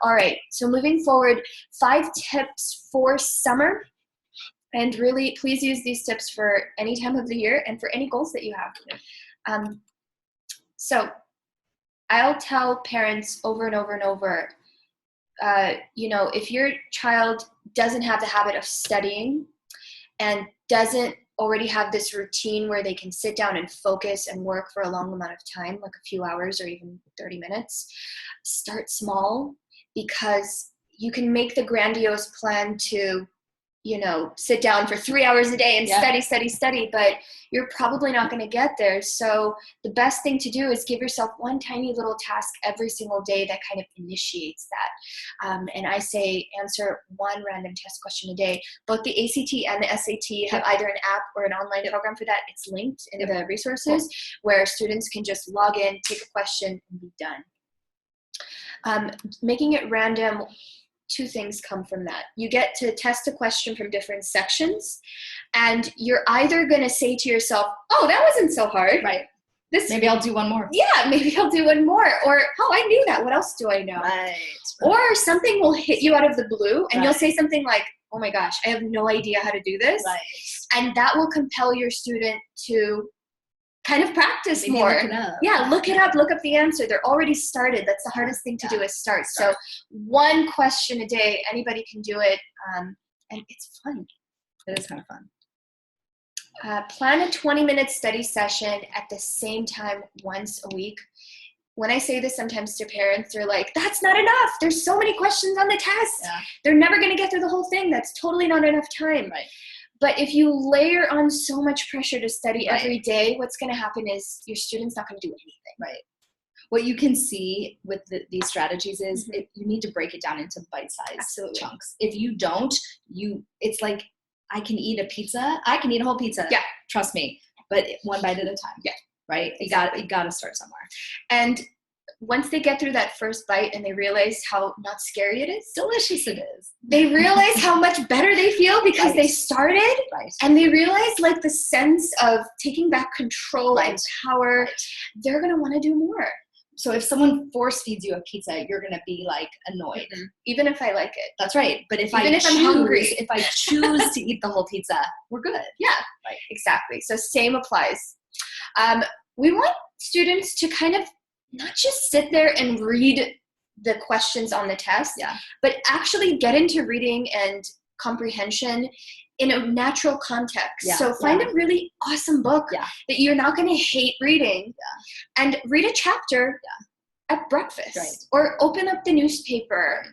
Speaker 1: All right. So moving forward, 5 tips for summer. And really, please use these tips for any time of the year and for any goals that you have. So I'll tell parents over and over and over, if your child doesn't have the habit of studying and doesn't already have this routine where they can sit down and focus and work for a long amount of time, like a few hours or even 30 minutes, start small, because you can make the grandiose plan to sit down for 3 hours a day and study, but you're probably not going to get there. So the best thing to do is give yourself one tiny little task every single day that kind of initiates that. And I say answer one random test question a day. Both the ACT and the SAT have either an app or an online program for that. It's linked in the resources where students can just log in, take a question, and be done. Making it random, 2 things come from that. You get to test a question from different sections, and you're either going to say to yourself, oh, that wasn't so hard.
Speaker 2: Maybe I'll do one more.
Speaker 1: Yeah, maybe I'll do one more. Or, oh, I knew that. What else do I know?
Speaker 2: Right.
Speaker 1: Or something will hit you out of the blue and
Speaker 2: Right.
Speaker 1: you'll say something like, oh my gosh, I have no idea how to do this.
Speaker 2: Right.
Speaker 1: And that will compel your student to kind of practice
Speaker 2: Maybe
Speaker 1: more.
Speaker 2: look it up.
Speaker 1: Yeah, look it up, look up the answer. They're already started. That's the hardest thing to do is start. So one question a day, anybody can do it. And it's fun.
Speaker 2: It is kind of fun.
Speaker 1: Plan a 20-minute study session at the same time once a week. When I say this sometimes to parents, they're like, that's not enough. There's so many questions on the test.
Speaker 2: Yeah.
Speaker 1: They're never going to get through the whole thing. That's totally not enough time.
Speaker 2: Right.
Speaker 1: But if you layer on so much pressure to study
Speaker 2: Right.
Speaker 1: every day, what's going to happen is your student's not going to do anything.
Speaker 2: Right. What you can see with these strategies is
Speaker 1: Mhm.
Speaker 2: you need to break it down into bite-sized
Speaker 1: Absolutely.
Speaker 2: chunks. If you don't, it's like, I can eat a pizza. I can eat a whole pizza.
Speaker 1: Yeah.
Speaker 2: Trust me. But one bite at a time.
Speaker 1: Yeah.
Speaker 2: Right? You got to start somewhere.
Speaker 1: And once they get through that first bite and they realize how not scary it is,
Speaker 2: Delicious it is.
Speaker 1: they realize how much better they feel because
Speaker 2: Right.
Speaker 1: they started.
Speaker 2: Right.
Speaker 1: And they realize like the sense of taking back control and
Speaker 2: Right.
Speaker 1: power.
Speaker 2: Right.
Speaker 1: They're going to want to do more.
Speaker 2: So if someone force feeds you a pizza, you're going to be like annoyed.
Speaker 1: Mm-hmm. Even if I like it.
Speaker 2: That's right. But if
Speaker 1: Even if I'm hungry.
Speaker 2: if I choose to eat the whole pizza, we're good.
Speaker 1: Yeah, right. Exactly. So same applies. We want students to kind of not just sit there and read the questions on the test, but actually get into reading and comprehension in a natural context.
Speaker 2: Yeah,
Speaker 1: so find a really awesome book that you're not going to hate reading and read a chapter at breakfast or open up the newspaper.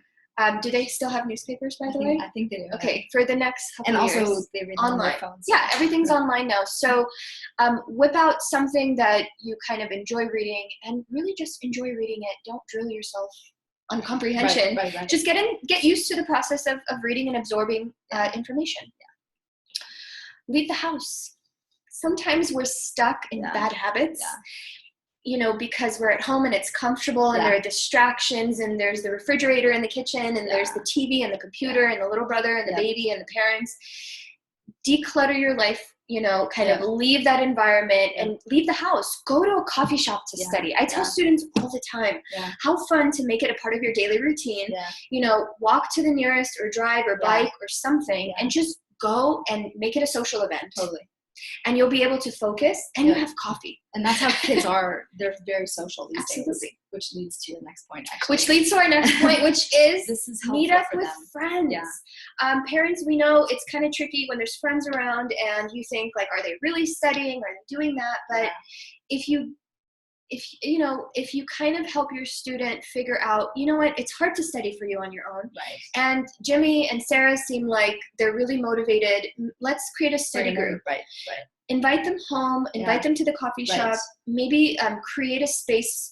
Speaker 1: Do they still have newspapers, by the way?
Speaker 2: I think they do.
Speaker 1: Okay, for the next couple
Speaker 2: and
Speaker 1: years.
Speaker 2: also they read them on their phones.
Speaker 1: Yeah, everything's online now. So whip out something that you kind of enjoy reading and really just enjoy reading it. Don't drill yourself on comprehension.
Speaker 2: Right.
Speaker 1: Just get used to the process of reading and absorbing information. Leave the house. Sometimes we're stuck in bad habits. You know, because we're at home and it's comfortable and there are distractions and there's the refrigerator in the kitchen and there's the TV and the computer and the little brother and the baby and the parents. Declutter your life, you know, kind of leave that environment and leave the house. Go to a coffee shop to study. I tell students all the time, how fun to make it a part of your daily routine. You know, walk to the nearest or drive or bike or something and just go and make it a social event.
Speaker 2: Totally.
Speaker 1: And you'll be able to focus and you have coffee.
Speaker 2: And that's how kids are. They're very social these
Speaker 1: Absolutely.
Speaker 2: days, which leads to the next point, actually.
Speaker 1: Which leads to our next point, which is
Speaker 2: this is
Speaker 1: meet up
Speaker 2: for
Speaker 1: with
Speaker 2: them.
Speaker 1: friends.
Speaker 2: Yeah.
Speaker 1: Parents, we know it's kind of tricky when there's friends around and you think like, are they really studying? Are they doing that? But if you kind of help your student figure out, you know what, it's hard to study for you on your own.
Speaker 2: Right.
Speaker 1: And Jimmy and Sarah seem like they're really motivated. Let's create a study group.
Speaker 2: Right.
Speaker 1: Invite them home, invite them to the coffee shop, maybe create a space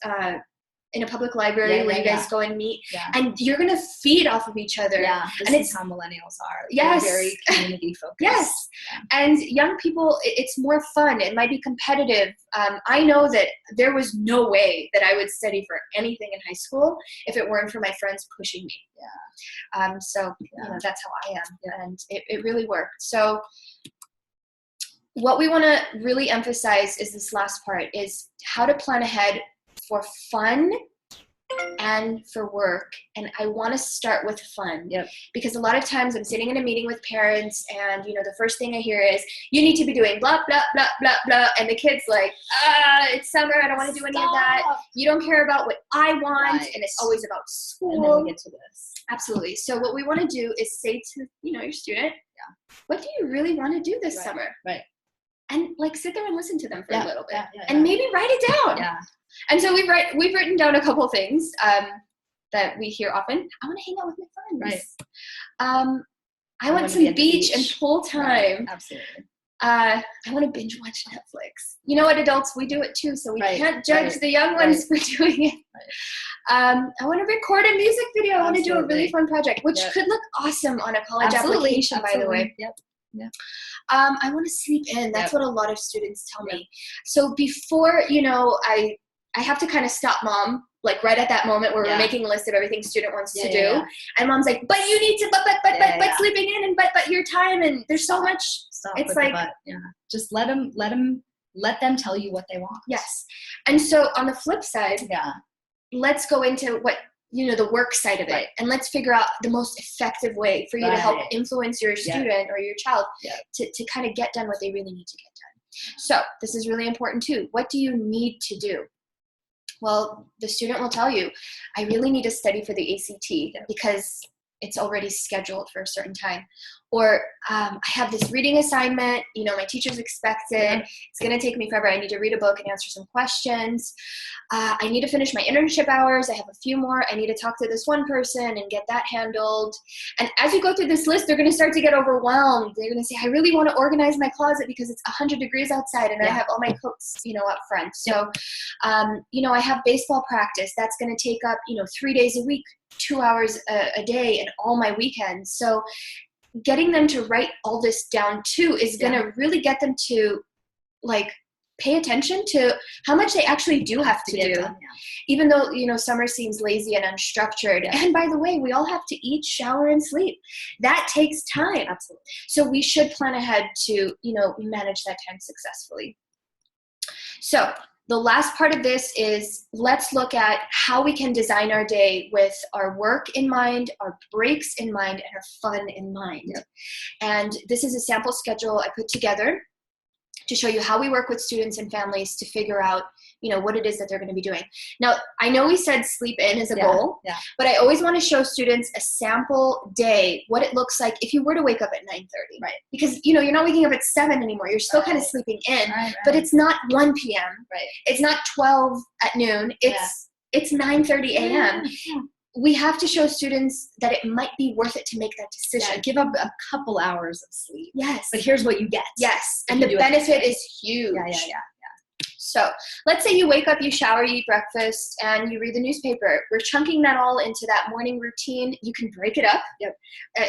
Speaker 1: in a public library where you guys go and meet, and you're going to feed off of each other.
Speaker 2: Yeah,
Speaker 1: and
Speaker 2: this is how millennials are.
Speaker 1: Yes.
Speaker 2: They're very community focused.
Speaker 1: Yes. And young people, it's more fun. It might be competitive. I know that there was no way that I would study for anything in high school if it weren't for my friends pushing me. So you know, that's how I am. And it really worked. So what we want to really emphasize is this last part, is how to plan ahead for fun and for work. And I want to start with fun. Because a lot of times I'm sitting in a meeting with parents and, you know, the first thing I hear is, you need to be doing blah, blah, blah, blah, blah. And the kid's like, it's summer. I don't want to do any of that. You don't care about what I want. And it's always about school.
Speaker 2: And then we get to this.
Speaker 1: Absolutely. So what we want to do is say to, you know, your student, what do you really want to do this summer?
Speaker 2: Right.
Speaker 1: And like sit there and listen to them for a little bit,
Speaker 2: and
Speaker 1: maybe write it down. And so we've written down a couple things that we hear often. I want to hang out with my friends. I want some beach and pool time.
Speaker 2: Absolutely.
Speaker 1: I want to binge watch Netflix. You know what, adults, we do it too, so we can't judge the young ones for doing it. I want to record a music video. I want to do a really fun project, which could look awesome on a college application, by the way. I want to sleep in. That's what a lot of students tell me. So before, you know, I have to kind of stop mom, like right at that moment where we're making a list of everything student wants to do. And mom's like, but you need to, but sleeping in and but your time. And there's so much.
Speaker 2: Stop
Speaker 1: it's
Speaker 2: with
Speaker 1: like,
Speaker 2: the but. Just let them let them tell you what they want.
Speaker 1: Yes. And so on the flip side,
Speaker 2: Yeah.
Speaker 1: let's go into what, the work side of it. And let's figure out the most effective way for you to help influence your student or your child to kind of get done what they really need to get done. So this is really important too. What do you need to do? Well, the student will tell you, I really need to study for the ACT because it's already scheduled for a certain time. Or I have this reading assignment, my teacher's expected. It's going to take me forever. I need to read a book and answer some questions. I need to finish my internship hours. I have a few more. I need to talk to this one person and get that handled. And as you go through this list, they're going to start to get overwhelmed. They're going to say, I really want to organize my closet because it's 100 degrees outside and I have all my coats, up front. So, I have baseball practice. That's going to take up, 3 days a week, 2 hours a day and all my weekends. So getting them to write all this down too is going to really get them to pay attention to how much they actually do have to do done, even though summer seems lazy and unstructured. And by the way, we all have to eat, shower, and sleep. That takes time. Absolutely. So we should plan ahead to manage that time successfully. So the last part of this is let's look at how we can design our day with our work in mind, our breaks in mind, and our fun in mind. And this is a sample schedule I put together to show you how we work with students and families to figure out, what it is that they're going to be doing. Now, I know we said sleep in is a goal, but I always want to show students a sample day, what it looks like if you were to wake up at 9:30. Right. Because, you're not waking up at 7 anymore. You're still kind of sleeping in, but it's not 1 p.m. Right. It's not 12 at noon. It's 9:30 a.m. We have to show students that it might be worth it to make that decision.
Speaker 2: Give up a couple hours of sleep.
Speaker 1: Yes.
Speaker 2: But here's what you get.
Speaker 1: Yes. And the benefit is huge.
Speaker 2: Yeah.
Speaker 1: So let's say you wake up, you shower, you eat breakfast, and you read the newspaper. We're chunking that all into that morning routine. You can break it up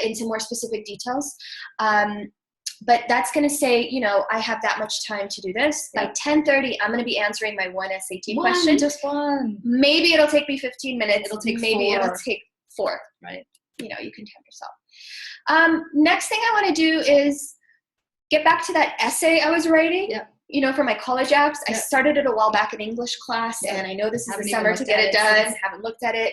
Speaker 1: into more specific details. But that's going to say, I have that much time to do this. By 10:30, I'm going to be answering my one SAT question.
Speaker 2: Just one.
Speaker 1: Maybe it'll take me 15 minutes.
Speaker 2: It'll take
Speaker 1: It'll take 4.
Speaker 2: Right.
Speaker 1: You can time yourself. Next thing I want to do is get back to that essay I was writing. For my college apps. I started it a while back in English class, and I know this is the summer to get it done. Haven't looked at it.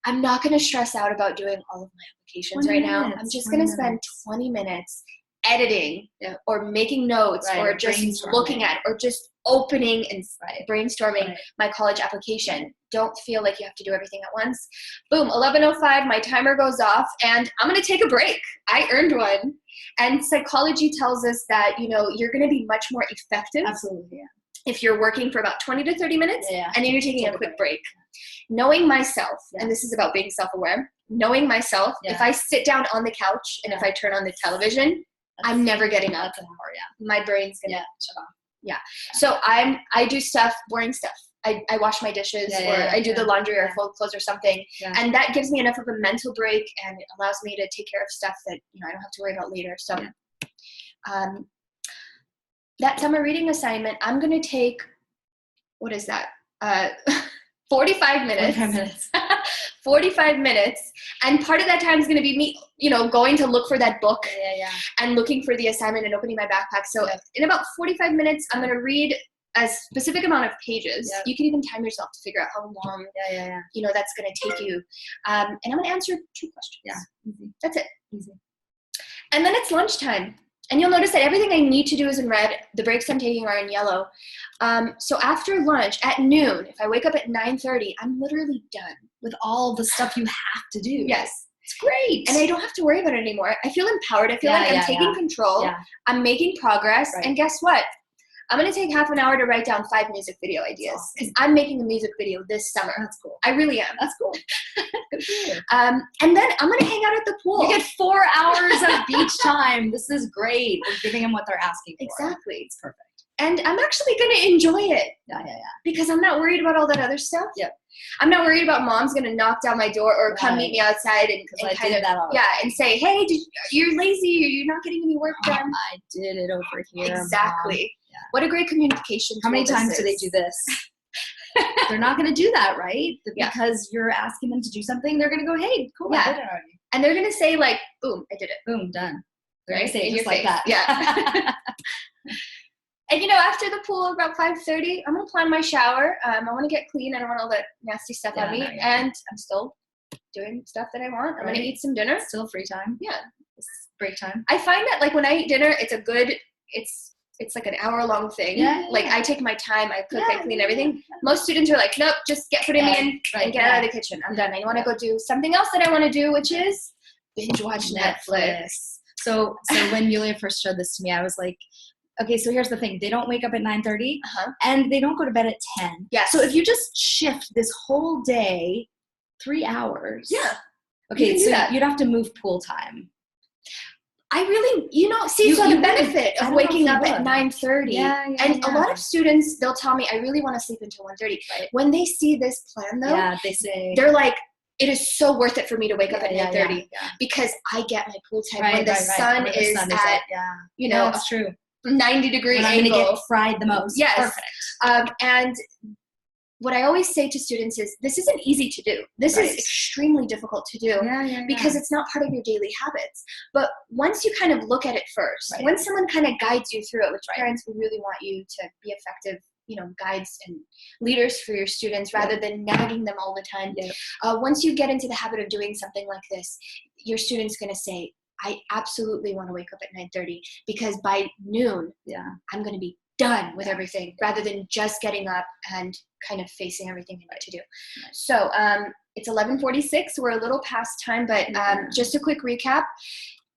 Speaker 1: I'm not going to stress out about doing all of my applications right now. I'm just going to spend 20 minutes editing or making notes or just looking at or just opening and brainstorming my college application. Don't feel like you have to do everything at once. Boom, 11:05, my timer goes off, and I'm going to take a break. I earned one. And psychology tells us that, you're going to be much more effective.
Speaker 2: Absolutely,
Speaker 1: if you're working for about 20 to 30 minutes and then you're taking a quick break. Knowing myself, and this is about being self-aware, knowing myself, if I sit down on the couch and if I turn on the television, I'm never getting up. My brain's going to shut off. So I do stuff, boring stuff. I wash my dishes or I do the laundry or fold clothes or something. And that gives me enough of a mental break and it allows me to take care of stuff that, I don't have to worry about later. So that summer reading assignment, I'm going to take, 45 minutes.
Speaker 2: 45 minutes.
Speaker 1: 45 minutes. And part of that time is going to be me, going to look for that book and looking for the assignment and opening my backpack. So in about 45 minutes, I'm going to read a specific amount of pages. You can even time yourself to figure out how long, that's going to take you. And I'm going to answer 2 questions.
Speaker 2: Easy.
Speaker 1: That's it.
Speaker 2: Easy.
Speaker 1: And then it's lunchtime. And you'll notice that everything I need to do is in red. The breaks I'm taking are in yellow. So after lunch at noon, if I wake up at 9:30, I'm literally done
Speaker 2: with all the stuff you have to do.
Speaker 1: Yes.
Speaker 2: It's great.
Speaker 1: And I don't have to worry about it anymore. I feel empowered. I feel like I'm taking control. I'm making progress. And guess what? I'm going to take half an hour to write down 5 music video ideas because I'm making a music video this summer.
Speaker 2: That's cool.
Speaker 1: I really am.
Speaker 2: That's cool. Good for you.
Speaker 1: And then I'm going to hang out at the pool.
Speaker 2: You get 4 hours of beach time. This is great. We're giving them what they're asking for.
Speaker 1: Exactly.
Speaker 2: It's perfect.
Speaker 1: And I'm actually going to enjoy it.
Speaker 2: Yeah.
Speaker 1: Because I'm not worried about all that other stuff. I'm not worried about mom's going to knock down my door or come meet me outside and kind of and say, hey, you're lazy. You're not getting any work done.
Speaker 2: I did it over here.
Speaker 1: Exactly.
Speaker 2: Mom.
Speaker 1: What a great communication tool.
Speaker 2: How many times do they do this? They're not going to do that, right? Because you're asking them to do something. They're going to go, hey, cool, I did it already.
Speaker 1: And they're going to say boom, I did it.
Speaker 2: Boom, done. They're
Speaker 1: Right?
Speaker 2: going to say it
Speaker 1: In
Speaker 2: just
Speaker 1: your
Speaker 2: like
Speaker 1: face.
Speaker 2: that.
Speaker 1: And after the pool, about 5:30, I'm gonna plan my shower. I want to get clean. I don't want all that nasty stuff on me.
Speaker 2: No, yeah.
Speaker 1: And I'm still doing stuff that I want. I'm gonna eat some dinner.
Speaker 2: Still free time.
Speaker 1: Yeah,
Speaker 2: This is break time.
Speaker 1: I find that when I eat dinner, it's like an hour-long thing.
Speaker 2: Yeah.
Speaker 1: I take my time. I cook. I clean everything. Most students are like, nope, just put me in and get out of the kitchen. I'm done. I want to go do something else that I want to do, which is binge watch Netflix.
Speaker 2: So when Yulia first showed this to me, I was like, okay, so here's the thing. They don't wake up at 9:30 and they don't go to bed at 10.
Speaker 1: Yes.
Speaker 2: So if you just shift this whole day 3 hours.
Speaker 1: Yeah.
Speaker 2: Okay, so you'd have to move pool time.
Speaker 1: I really, so the benefit of waking up at 9:30, and a lot of students, they'll tell me, I really want to sleep until 1:30.
Speaker 2: Right.
Speaker 1: When they see this plan, though,
Speaker 2: they're
Speaker 1: like, it is so worth it for me to wake up at 9:30 because I get my pool time when the sun is at,
Speaker 2: that's true.
Speaker 1: 90-degree
Speaker 2: when
Speaker 1: angle.
Speaker 2: I'm going to get fried the most.
Speaker 1: Yes.
Speaker 2: Perfect.
Speaker 1: And what I always say to students is, this isn't easy to do. This is extremely difficult to do because it's not part of your daily habits. But once you kind of look at it first, when someone kind of guides you through it, which parents would really want you to be effective, guides and leaders for your students rather than nagging them all the time. Once you get into the habit of doing something like this, your student's going to say, I absolutely want to wake up at 9:30 because by noon, I'm going to be done with everything rather than just getting up and kind of facing everything I need to do. So it's 11:46. We're a little past time, but just a quick recap.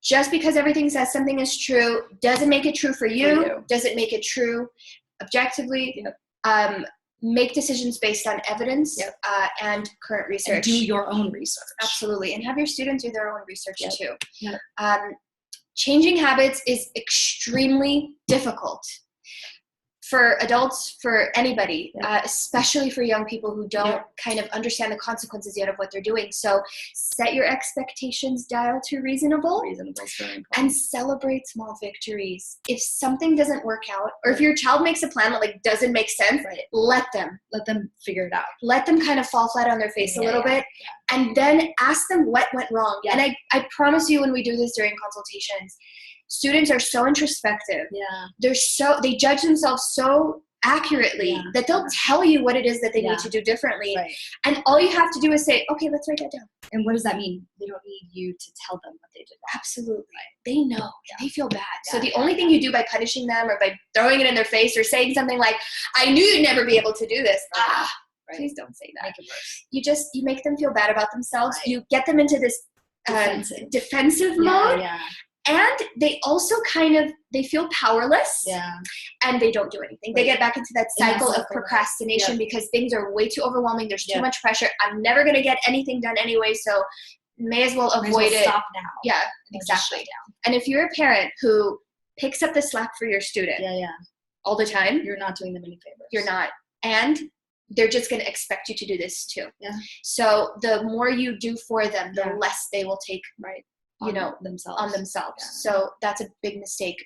Speaker 1: Just because everything says something is true doesn't make it true for you. Doesn't make it true objectively. Make decisions based on evidence and current research.
Speaker 2: And do your own research.
Speaker 1: Absolutely. And have your students do their own research too. Changing habits is extremely difficult for adults, for anybody, especially for young people who don't kind of understand the consequences yet of what they're doing. So set your expectations dial to reasonable and celebrate small victories. If something doesn't work out, or if your child makes a plan that doesn't make sense, let them
Speaker 2: figure it out.
Speaker 1: Let them kind of fall flat on their face a little bit, and then ask them what went wrong. And I promise you, when we do this during consultations, students are so introspective. They judge themselves so accurately that they'll tell you what it is that they need to do differently. And all you have to do is say, okay, let's write that down.
Speaker 2: And what does that mean? They don't need you to tell them what they did wrong.
Speaker 1: Absolutely. They know. They feel bad. So the only thing you do by punishing them or by throwing it in their face or saying something like, I knew you'd never be able to do this. Please don't say that.
Speaker 2: Make it worse.
Speaker 1: You make them feel bad about themselves. You get them into this defensive mode. And they also they feel powerless and they don't do anything. They get back into that cycle of procrastination because things are way too overwhelming. There's too much pressure. I'm never going to get anything done anyway, so may as well avoid it.
Speaker 2: Stop now.
Speaker 1: Yeah, exactly. And if you're a parent who picks up the slack for your student all the time,
Speaker 2: you're not doing them any favors.
Speaker 1: You're not. And they're just going to expect you to do this too. So the more you do for them, the less they will take on themselves. So that's a big mistake.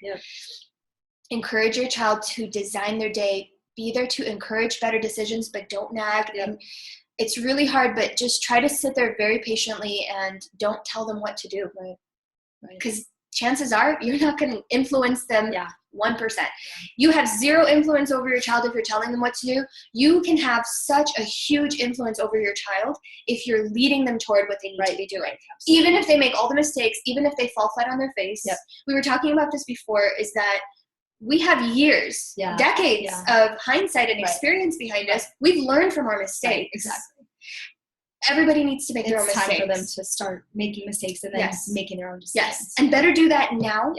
Speaker 1: Encourage your child to design their day. Be there to encourage better decisions, but don't nag. And it's really hard, but just try to sit there very patiently and don't tell them what to do. Because chances are you're not going to influence them 1%. You have zero influence over your child if you're telling them what to do. You can have such a huge influence over your child if you're leading them toward what they need to be doing. Even if they make all the mistakes, even if they fall flat on their face. We were talking about this before, is that we have years, decades of hindsight and experience behind us. We've learned from our mistakes.
Speaker 2: Exactly.
Speaker 1: Everybody needs to make their own mistakes.
Speaker 2: It's time for them to start making mistakes and then making their own decisions.
Speaker 1: And better do that now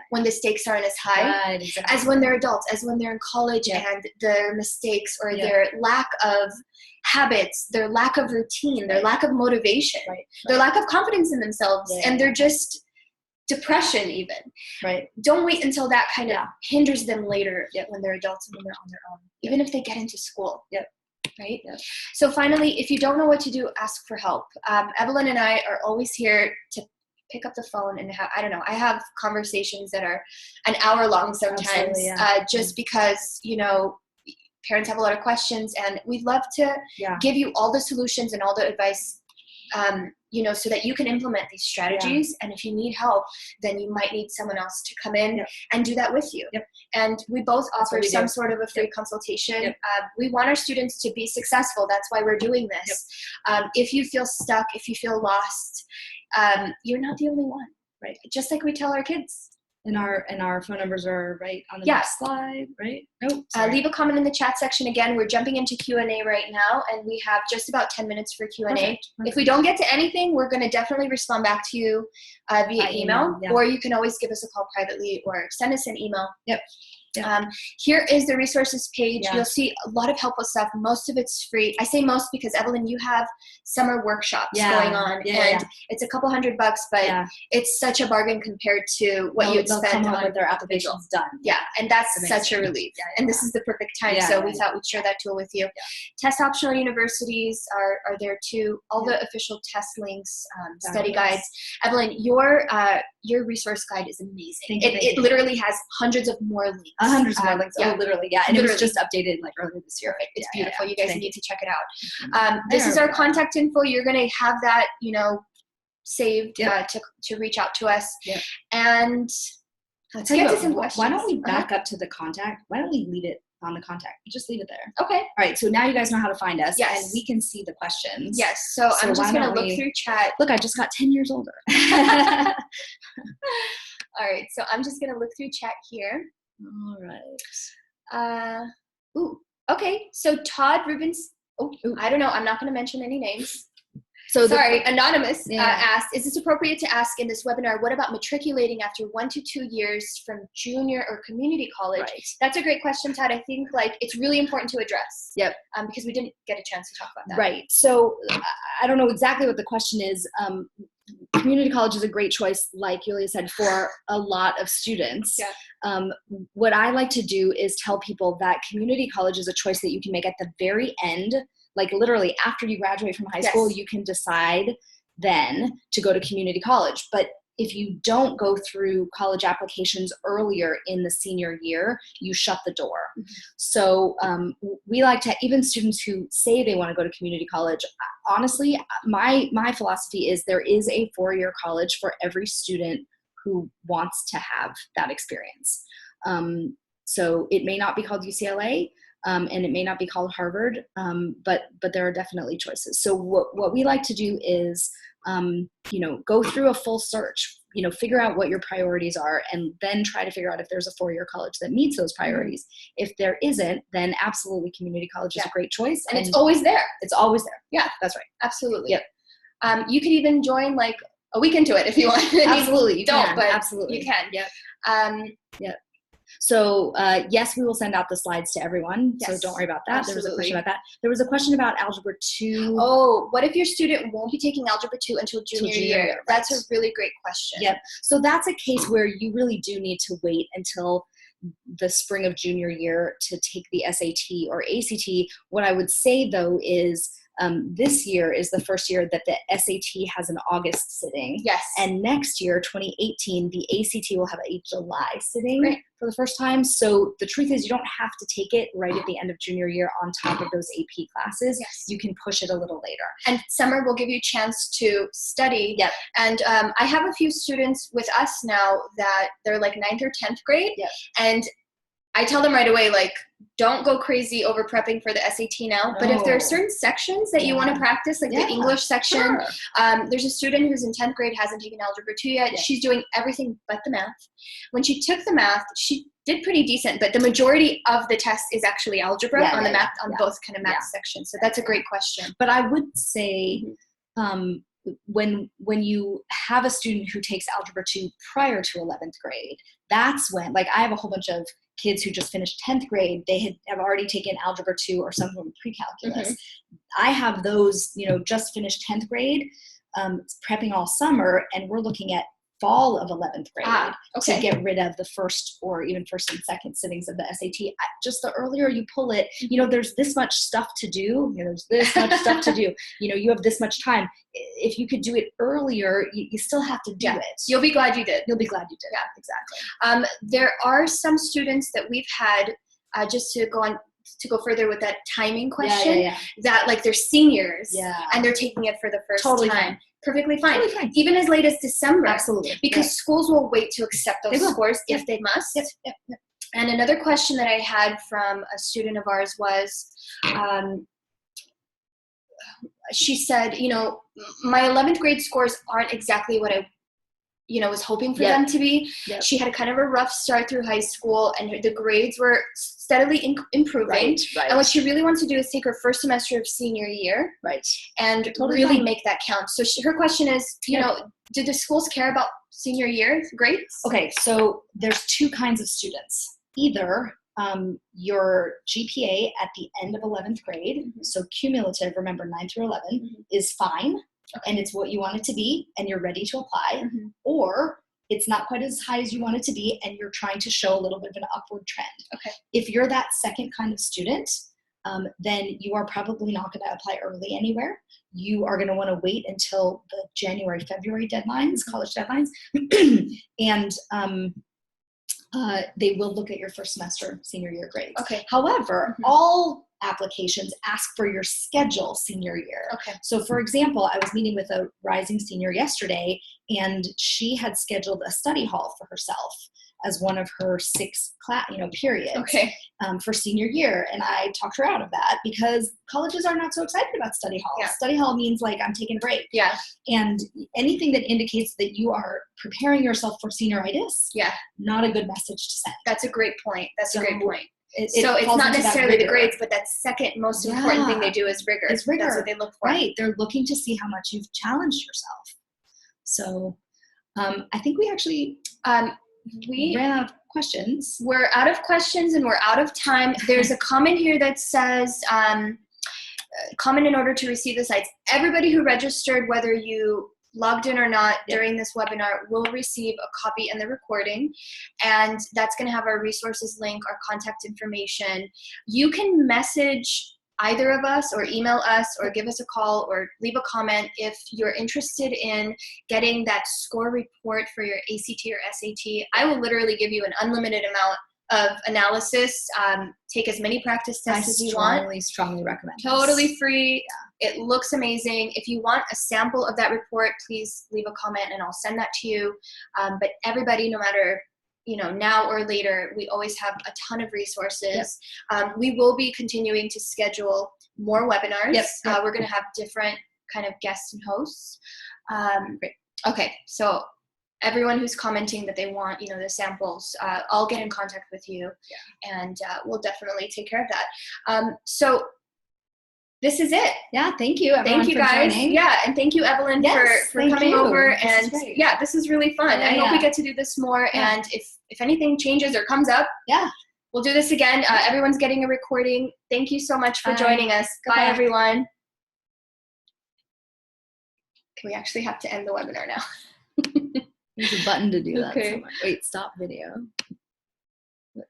Speaker 1: when the stakes aren't as high as when they're adults, as when they're in college and their mistakes or their lack of habits, their lack of routine, their lack of motivation, their lack of confidence in themselves, and they're just depression even. Don't wait until that kind of hinders them later when they're adults and when they're on their own, even if they get into school. So finally, if you don't know what to do, ask for help. Evelyn and I are always here to pick up the phone and I have conversations that are an hour long sometimes, just because, parents have a lot of questions and we'd love to give you all the solutions and all the advice so that you can implement these strategies. And if you need help, then you might need someone else to come in and do that with you. And we both offer some sort of a free consultation. We want our students to be successful. That's why we're doing this. If you feel stuck, if you feel lost, you're not the only one, right? Just like we tell our kids.
Speaker 2: And our phone numbers are right on the next slide, right? Nope.
Speaker 1: Leave a comment in the chat section. Again, we're jumping into Q&A right now, and we have just about 10 minutes for Q&A.
Speaker 2: Perfect.
Speaker 1: If we don't get to anything, we're going to definitely respond back to you via email, or you can always give us a call privately or send us an email. Here is the resources page. You'll see a lot of helpful stuff. Most of it's free. I say most because, Evelyn, you have summer workshops going on, and it's a couple $100, but it's such a bargain compared to what you'd spend on
Speaker 2: with their applications done.
Speaker 1: And that's such a relief. And this is the perfect time, so we thought we'd share that tool with you. Test optional universities are there too. All the official test links, study guides. Evelyn, your resource guide is amazing. It literally has hundreds of more links.
Speaker 2: Hundreds more links. Literally, and it was just updated like earlier this year.
Speaker 1: It's beautiful. You guys need to check it out. This is our contact info. You're going to have that, saved to reach out to us. And let's get to some questions.
Speaker 2: Why don't we back up to the contact? Why don't we leave it on the contact? Just leave it there.
Speaker 1: Okay.
Speaker 2: All right. So now you guys know how to find us, and we can see the questions.
Speaker 1: Yes. So I'm just going to look through chat.
Speaker 2: Look, I just got 10 years older.
Speaker 1: All right. So I'm just going to look through chat here.
Speaker 2: All right.
Speaker 1: Okay. So Todd Rubens. I don't know. I'm not going to mention any names. So Anonymous asked, is this appropriate to ask in this webinar, what about matriculating after 1 to 2 years from junior or community college? Right. That's a great question, Todd. I think it's really important to address. Because we didn't get a chance to talk about that.
Speaker 2: Right. So I don't know exactly what the question is. Community college is a great choice, like Yulia said, for a lot of students. What I like to do is tell people that community college is a choice that you can make at the very end. Like literally after you graduate from high school, you can decide then to go to community college. But if you don't go through college applications earlier in the senior year, you shut the door. So we like to, even students who say they want to go to community college, honestly, my philosophy is there is a 4-year college for every student who wants to have that experience. So it may not be called UCLA, and it may not be called Harvard, but there are definitely choices. So what we like to do is, go through a full search, figure out what your priorities are, and then try to figure out if there's a 4-year college that meets those priorities. If there isn't, then absolutely community college is a great choice.
Speaker 1: And it's always there.
Speaker 2: It's always there.
Speaker 1: Yeah,
Speaker 2: that's right.
Speaker 1: Absolutely. You could even join like a week into it if you want.
Speaker 2: Absolutely.
Speaker 1: You don't, but
Speaker 2: absolutely.
Speaker 1: You can.
Speaker 2: So yes, we will send out the slides to everyone. So don't worry about that.
Speaker 1: Absolutely.
Speaker 2: There was a question about that. There was a question about Algebra 2.
Speaker 1: Oh, what if your student won't be taking Algebra 2 until junior year? Right. That's a really great question.
Speaker 2: So that's a case where you really do need to wait until the spring of junior year to take the SAT or ACT. What I would say though is this year is the first year that the SAT has an August sitting. And next year, 2018, the ACT will have a July sitting for the first time. So the truth is you don't have to take it right at the end of junior year on top of those AP classes. You can push it a little later.
Speaker 1: And summer will give you a chance to study. And I have a few students with us now that they're like 9th or 10th grade. And I tell them right away, like, don't go crazy over prepping for the SAT now. But if there are certain sections that you want to practice, like the English section, there's a student who's in 10th grade, hasn't taken Algebra 2 yet. She's doing everything but the math. When she took the math, she did pretty decent, but the majority of the test is actually algebra on the math, on both kind of math sections. So that's a great question.
Speaker 2: But I would say when you have a student who takes Algebra 2 prior to 11th grade, that's when, like I have a whole bunch of kids who just finished 10th grade, they have already taken Algebra 2 or some form of pre-calculus. I have those, just finished 10th grade, prepping all summer, and we're looking at fall of 11th grade to get rid of the first or even first and second sittings of the SAT. Just the earlier you pull it, there's this much stuff to do. There's this much stuff to do. You have this much time. If you could do it earlier, you still have to do it.
Speaker 1: You'll be glad you did.
Speaker 2: You'll be glad you did.
Speaker 1: Exactly. There are some students that we've had, just to go on, to go further with that timing question,
Speaker 2: Yeah.
Speaker 1: that like they're seniors
Speaker 2: Yeah.
Speaker 1: and they're taking it for the first
Speaker 2: Totally
Speaker 1: time.
Speaker 2: fine.
Speaker 1: Perfectly fine.
Speaker 2: Totally fine.
Speaker 1: Even as late as December.
Speaker 2: Absolutely.
Speaker 1: Because schools will wait to accept
Speaker 2: They
Speaker 1: those
Speaker 2: will.
Speaker 1: scores
Speaker 2: Yep.
Speaker 1: if they must.
Speaker 2: Yep.
Speaker 1: And another question that I had from a student of ours was, she said, you know, my 11th grade scores aren't exactly what I, you know, was hoping for them to be.
Speaker 2: Yep.
Speaker 1: She had kind of a rough start through high school, and the grades were steadily improving.
Speaker 2: Right.
Speaker 1: And what she really wants to do is take her first semester of senior year, and
Speaker 2: Totally
Speaker 1: really
Speaker 2: fine.
Speaker 1: make that count. So her question is, you know, do the schools care about senior year grades?
Speaker 2: Okay, so there's two kinds of students. Either your GPA at the end of 11th grade, so cumulative, remember 9 through 11, is fine, and it's what you want it to be, and you're ready to apply, or it's not quite as high as you want it to be, and you're trying to show a little bit of an upward trend.
Speaker 1: Okay.
Speaker 2: If you're that second kind of student, then you are probably not going to apply early anywhere. You are going to want to wait until the January, February deadlines, college deadlines, and they will look at your first semester senior year grades.
Speaker 1: Okay.
Speaker 2: However, all applications ask for your schedule senior year.
Speaker 1: Okay.
Speaker 2: So for example, I was meeting with a rising senior yesterday, and she had scheduled a study hall for herself as one of her 6 periods for senior year. And I talked her out of that because colleges are not so excited about study hall.
Speaker 1: Yeah.
Speaker 2: Study hall means like I'm taking a break.
Speaker 1: Yeah.
Speaker 2: And anything that indicates that you are preparing yourself for senioritis, not a good message to send.
Speaker 1: That's a great point. That's a great point.
Speaker 2: So
Speaker 1: it's not necessarily the grades, but that second most important thing they do is rigor.
Speaker 2: It's rigor.
Speaker 1: That's what they look for.
Speaker 2: Right. They're looking to see how much you've challenged yourself. So I think we actually we ran out of questions.
Speaker 1: We're out of questions and we're out of time. There's a comment here that says, comment in order to receive the sites. Everybody who registered, whether you logged in or not during this webinar, will receive a copy and the recording. And that's going to have our resources link, our contact information. You can message either of us or email us or give us a call or leave a comment if you're interested in getting that score report for your ACT or SAT. I will literally give you an unlimited amount of analysis. Take as many practice tests as you want.
Speaker 2: I strongly recommend.
Speaker 1: Totally free. Yeah. It looks amazing. If you want a sample of that report, please leave a comment and I'll send that to you. But everybody, no matter now or later, we always have a ton of resources. We will be continuing to schedule more webinars. We're going to have different kind of guests and hosts. Great. Okay, so everyone who's commenting that they want, the samples, I'll get in contact with you, and we'll definitely take care of that. So this is it.
Speaker 2: Yeah, thank you, everyone.
Speaker 1: Thank you, guys.
Speaker 2: Joining.
Speaker 1: Yeah, and thank you, Evelyn, for coming over. And this is really fun. I hope we get to do this more. And if anything changes or comes up, we'll do this again. Everyone's getting a recording. Thank you so much for joining us. Goodbye, everyone. We actually have to end the webinar now.
Speaker 2: There's a button to do that.
Speaker 1: Okay.
Speaker 2: Wait, stop video.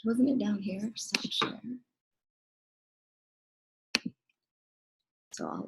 Speaker 2: Wasn't it down here? Stop share. So I'll